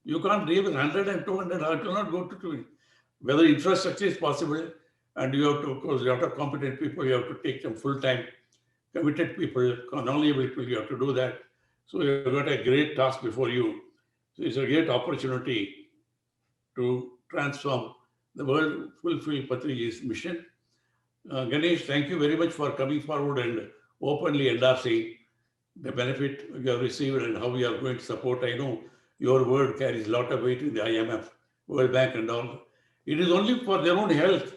You can't deal with 100 and 200. I will not go to 200. Whether infrastructure is possible, and you have to, of course, you have to have competent people, you have to take them full-time, committed people, knowledgeable people, you have to do that. So you've got a great task before you. So it's a great opportunity to transform the world, fulfill Patriji's mission. Ganesh, thank you very much for coming forward and openly endorsing the benefit you have received and how we are going to support. I know your word carries a lot of weight in the IMF, World Bank and all. It is only for their own health.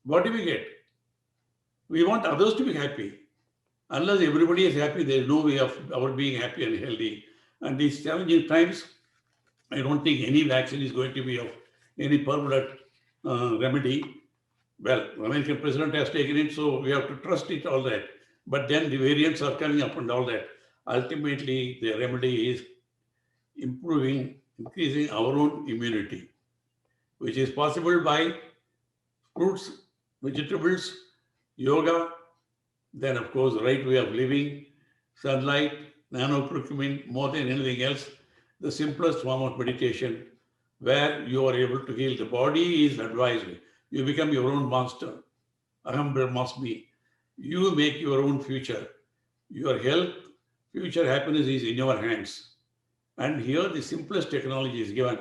What do we get? We want others to be happy. Unless everybody is happy, there is no way of our being happy and healthy. And these challenging times, I don't think any vaccine is going to be of any permanent remedy. Well, the American president has taken it, so we have to trust it, all that. But then the variants are coming up and all that. Ultimately, the remedy is increasing our own immunity, which is possible by fruits, vegetables, yoga, then of course, right way of living, sunlight, nano-curcumin, more than anything else, the simplest form of meditation, where you are able to heal. The body is advised. You become your own master. Aham Brahmasmi. You make your own future. Your health, future happiness is in your hands. And here the simplest technology is given.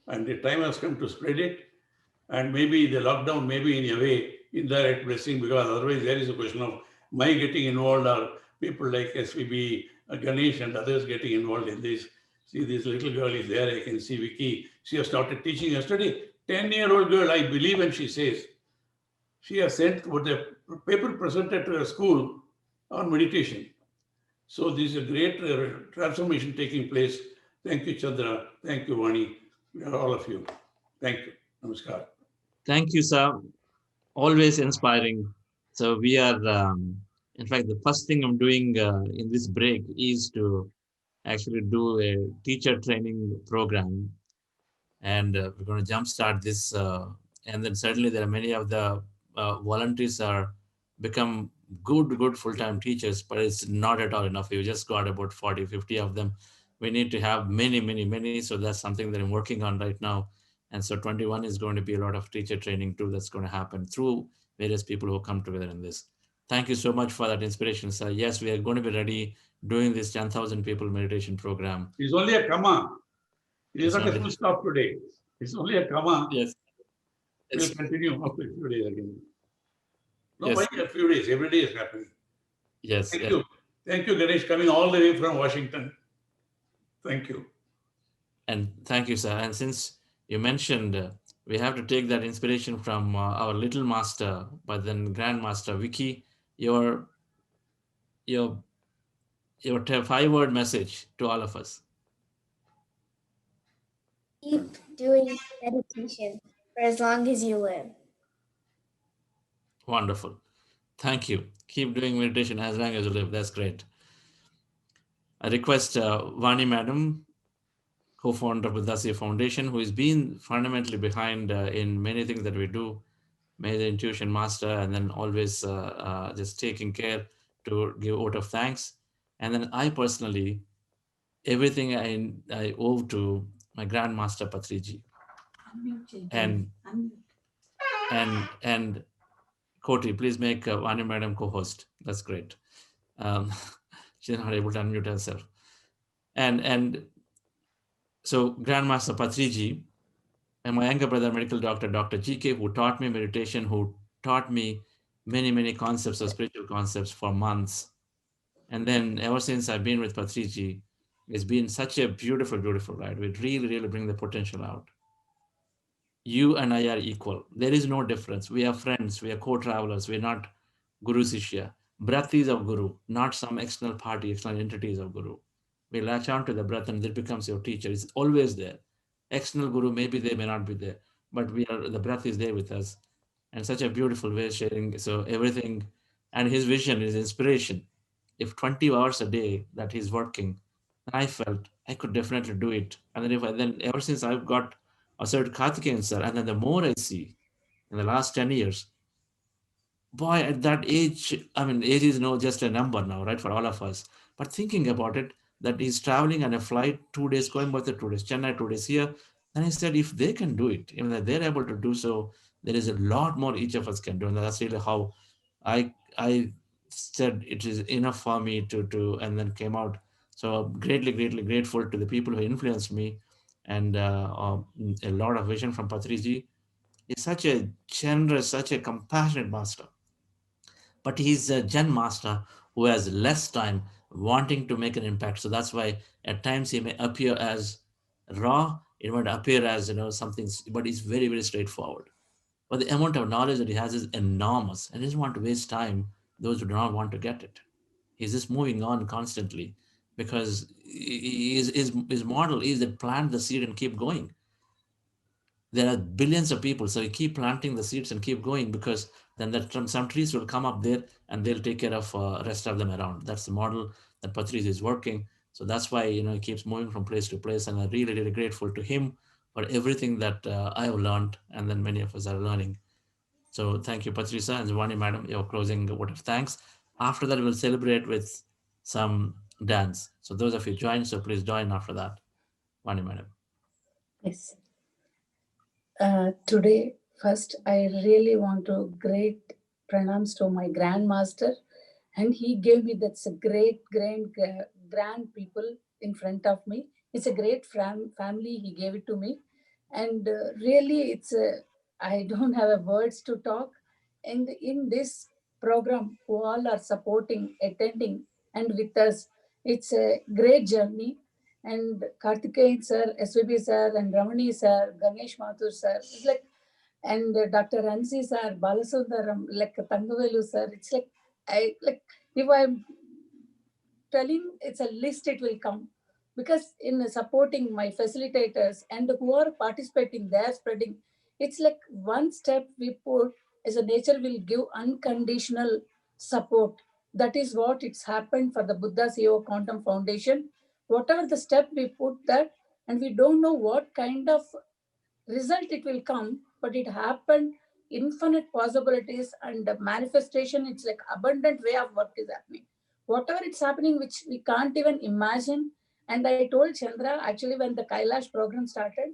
And the time has come to spread it. And maybe the lockdown may be in a way indirect blessing, because otherwise there is a question of my getting involved or people like SVB, Ganesh and others getting involved in this. See, this little girl is there. I can see Vicky. She has started teaching yesterday. 10-year-old girl, I believe, and she says, she has sent what the paper presented to her school on meditation. So this is a great transformation taking place. Thank you, Chandra. Thank you, Vani. All of you. Thank you. Namaskar. Thank you, sir. Always inspiring. So we are, in fact, the first thing I'm doing in this break is to actually do a teacher training program, and we're going to jumpstart this. And then certainly there are many of the volunteers are become good full-time teachers, but it's not at all enough. We just got about 40, 50 of them. We need to have many. So that's something that I'm working on right now. And so 21 is going to be a lot of teacher training too. That's going to happen through various people who come together in this. Thank you so much for that inspiration, sir. Yes, we are going to be ready doing this 10,000 people meditation program. It's only a comma. It is It's not a only- full stop today. It's only a comma. Yes. We'll continue after a few days again. No, Yes. why a few days? Every day is happening. Yes. Thank yes. you. Thank you, Ganesh, coming all the way from Washington. Thank you. And thank you, sir. And since you mentioned we have to take that inspiration from our little master, but then grandmaster Vicky, your 5-word message to all of us. Keep doing meditation for as long as you live. Wonderful. Thank you. Keep doing meditation as long as you live. That's great. I request Vani Madam, co-founder of Vidasya Foundation, who has been fundamentally behind in many things that we do, may the intuition master, and then always just taking care to give vote of thanks. And then I personally, everything I owe to my grandmaster Patriji. And and Koti, please make Vani Madam co-host. That's great. Um, she's not able to unmute herself. And so Grandmaster Patriji and my younger brother, medical doctor, Dr. GK, who taught me meditation, who taught me many concepts of spiritual concepts for months. And then ever since I've been with Patriji, it's been such a beautiful ride. We really bring the potential out. You and I are equal. There is no difference. We are friends. We are co-travelers. We are not Guru Sishya. Breath is of Guru, not some external party, external entities of Guru. We latch on to the breath and it becomes your teacher. It's always there. External Guru may be there, may not be there, but the breath is there with us. And such a beautiful way of sharing. So everything, and his vision, his inspiration. If 20 hours a day that he's working, I felt I could definitely do it. And then ever since I've got observed Karthikeyan sir, and then the more I see in the last 10 years, boy, at that age, I mean, age is no just a number now, right, for all of us. But thinking about it, that he's traveling on a flight 2 days, Coimbatore 2 days, Chennai 2 days here. And I said, if they can do it, even if they're able to do so, there is a lot more each of us can do. And that's really how I said it is enough for me to and then came out. So greatly grateful to the people who influenced me, and a lot of vision from Patriji. He's such a generous, such a compassionate master, but he's a Zen master who has less time wanting to make an impact. So that's why at times he may appear as raw, it might appear as something, but he's very straightforward. But the amount of knowledge that he has is enormous, and he doesn't want to waste time those who do not want to get it. He's just moving on constantly because his model is that plant the seed and keep going. There are billions of people, so you keep planting the seeds and keep going, because then some trees will come up there and they'll take care of rest of them around. That's the model that Patrice is working. So that's why he keeps moving from place to place, and I'm really grateful to him for everything that I have learned, and then many of us are learning. So thank you, Patricia and Zvani Madam, your closing word of thanks. After that, we'll celebrate with some dance. So those of you join, so please join after that. Vani Madam. Yes. Today, first, I really want to great pranams to my grandmaster, and he gave me that's a great grand people in front of me. It's a great family. He gave it to me, and really, I don't have words to talk. And in this program, who all are supporting, attending, and with us, it's a great journey. And Karthikeyan sir, SVB sir, and Ramani sir, Ganesh Mathur sir, it's like, and Dr. Ransi sir, Balasundaram, like Tangavelu sir, it's like, if I'm telling, it's a list, it will come. Because in supporting my facilitators and who are participating, they're spreading, it's like one step we put as a nature will give unconditional support. That is what it's happened for the Buddha CEO Quantum Foundation. Whatever the step we put that, and we don't know what kind of result it will come, but it happened, infinite possibilities and the manifestation, it's like abundant way of work is happening. Whatever it's happening, which we can't even imagine. And I told Chandra, actually, when the Kailash program started,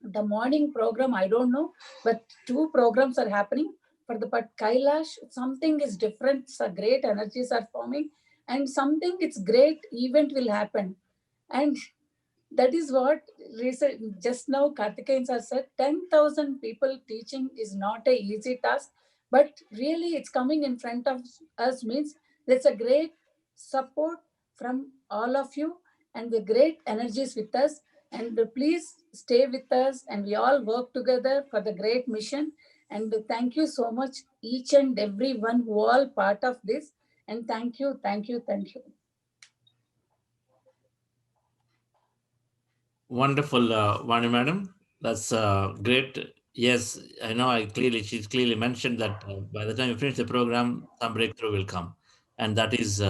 the morning program, I don't know, but 2 programs are happening. But Kailash, something is different. So great energies are forming, and something it's great event will happen. And that is what just now Karthikeyan sir said, 10,000 people teaching is not a easy task, but really it's coming in front of us means there's a great support from all of you and the great energies with us. And please stay with us and we all work together for the great mission. And thank you so much, each and every one who all part of this. And thank you. Wonderful, Vani Madam. That's great Yes, I know. She's clearly mentioned that by the time you finish the program, some breakthrough will come, and that is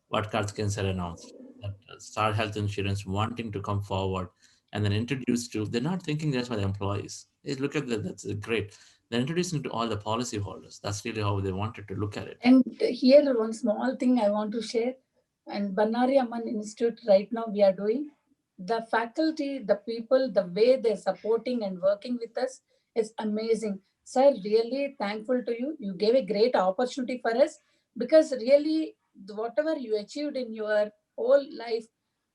what Karthikeyan sir announced. That Star Health Insurance wanting to come forward and then introduce to. They're not thinking just for the employees. Hey, look at that. That's great. They're introducing to all the policy holders. That's really how they wanted to look at it. And here, one small thing I want to share. And Bannari Amman Institute, right now, we are doing the faculty, the people, the way they're supporting and working with us is amazing. Sir, really thankful to you. You gave a great opportunity for us because really, whatever you achieved in your whole life,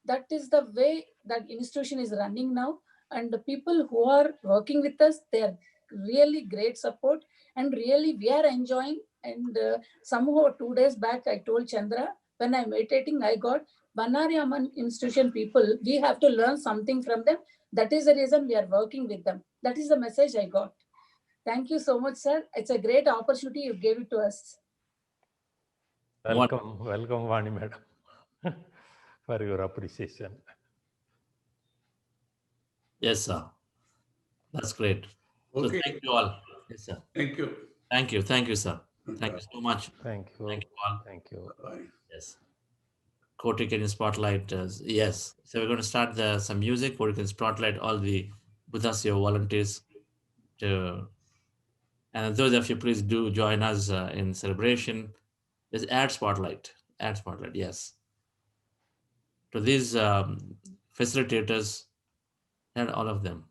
that is the way that institution is running now. And the people who are working with us, they're really great support, and really we are enjoying. And somehow 2 days back, I told Chandra, when I'm meditating, I got Bannari Amman institution people. We have to learn something from them. That is the reason we are working with them. That is the message I got. Thank you so much, sir. It's a great opportunity you gave it to us. Welcome, Vani madam, for your appreciation. Yes, sir. That's great. Okay. So thank you all. Yes, sir. Thank you. Thank you. Thank you, sir. Thank you so much. Thank you. Thank you all. Thank you. Bye. Yes. Kotikin Spotlight. Yes. So we're going to start some music. Kotikin Spotlight, all the Buddhasya volunteers. And those of you, please do join us in celebration. There's ad spotlight. Ad spotlight, yes. To these facilitators and all of them.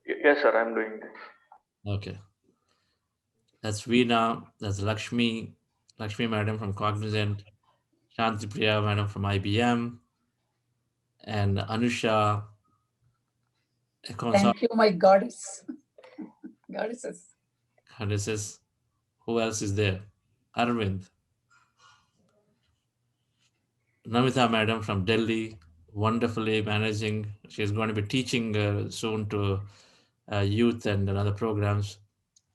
Yes, sir, I'm doing this. Okay. That's Veena, that's Lakshmi madam from Cognizant, Shanti Priya madam from IBM, and Anusha. Thank you, my goddess. Goddesses. Goddesses. Who else is there? Arvind. Namita madam from Delhi, wonderfully managing. She's going to be teaching soon to youth and other programs.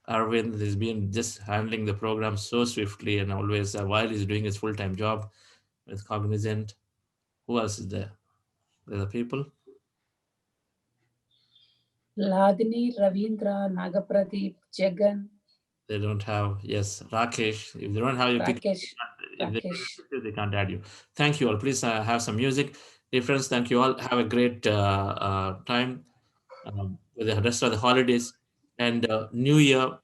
Arvind has been just handling the program so swiftly and always while he's doing his full-time job with Cognizant. Who else is there? There are people. Ladini, Ravindra, Nagapradeep, Jagan. They don't have, yes, Rakesh. If they don't have your picture, they can't add you. Thank you all. Please have some music. Dear friends, thank you all. Have a great time with the rest of the holidays. And New Year,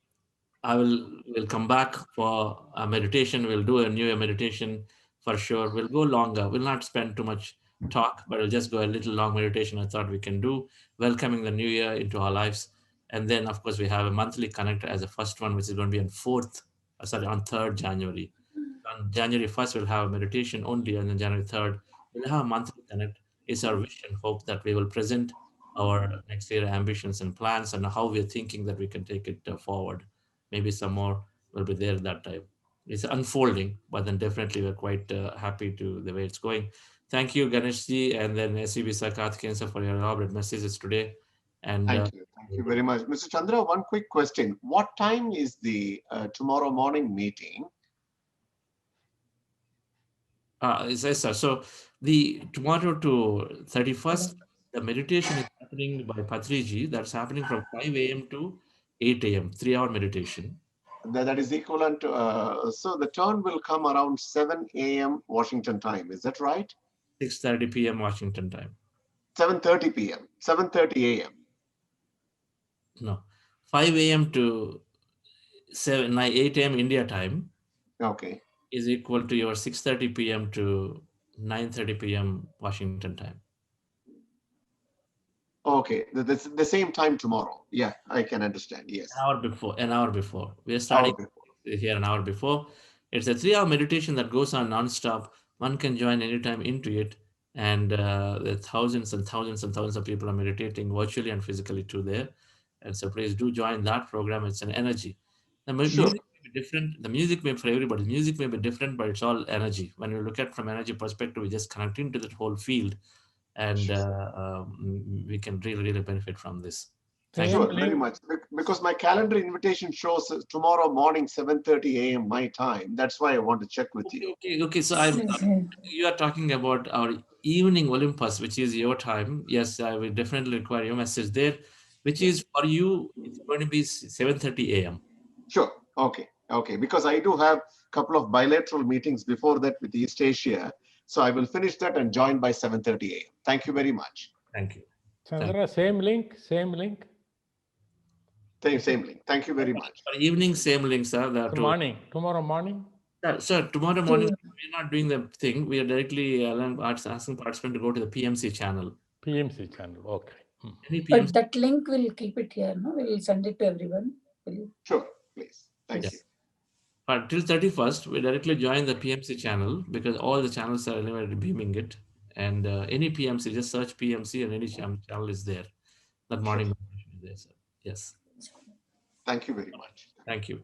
we'll come back for a meditation. We'll do a New Year meditation for sure. We'll go longer. We'll not spend too much talk, but we'll just go a little long meditation I thought we can do, welcoming the new year into our lives. And then, of course, we have a monthly connect as a first one, which is going to be on 3rd January. On January 1st, we'll have a meditation only, and then January 3rd, we'll have a monthly connect. It's our wish and hope that we will present our next year ambitions and plans and how we're thinking that we can take it forward. Maybe some more will be there at that time. It's unfolding, but then definitely we're quite happy to the way it's going. Thank you, Ganeshji, and then SCB Karthikeyan for your elaborate messages today. And thank you very much. Mr. Chandra, one quick question. What time is the tomorrow morning meeting? Yes, sir. So the tomorrow to 31st, the meditation is happening by Patriji. That's happening from 5 a.m. to 8 a.m., 3-hour meditation. That is equivalent to, so the turn will come around 7 a.m. Washington time. Is that right? 6:30 p.m. Washington time. 7:30 p.m. 7:30 a.m. No, 5 a.m. to 8 a.m. India time. Okay. Is equal to your 6:30 p.m. to 9:30 p.m. Washington time. Okay, the same time tomorrow. Yeah, I can understand. Yes. An hour before. We are starting here an hour before. It's a 3-hour meditation that goes on non-stop. One can join anytime into it. And there are thousands and thousands and thousands of people are meditating virtually and physically too there. And so please do join that program. It's an energy. The music may be different. The music may for everybody. Music may be different, but it's all energy. When we look at from energy perspective, we just connect into that whole field. And we can really, really benefit from this. Thank you very much. Because my calendar invitation shows tomorrow morning 7:30 a.m. my time. That's why I want to check with you. Okay. So you are talking about our evening Olympus, which is your time, yes, I will definitely require your message there, which is for you, it's going to be 7:30 a.m. Sure. Okay. Okay. Because I do have a couple of bilateral meetings before that with East Asia. So I will finish that and join by 7:30 a.m. Thank you very much. Thank you. Chandra, same link, same link. Same link. Thank you very much. For evening, same link, sir. Morning, tomorrow morning. Sir, tomorrow morning, we're not doing the thing. We are directly asking participants to go to the PMC channel. PMC channel, okay. Any But PMC? that link will keep it here, no? We'll send it to everyone. Sure, please. Thank you. But till 31st, we directly join the PMC channel because all the channels are anyway beaming it. And any PMC, just search PMC and any channel is there. That morning is there, sir. Yes. Thank you very much. Thank you.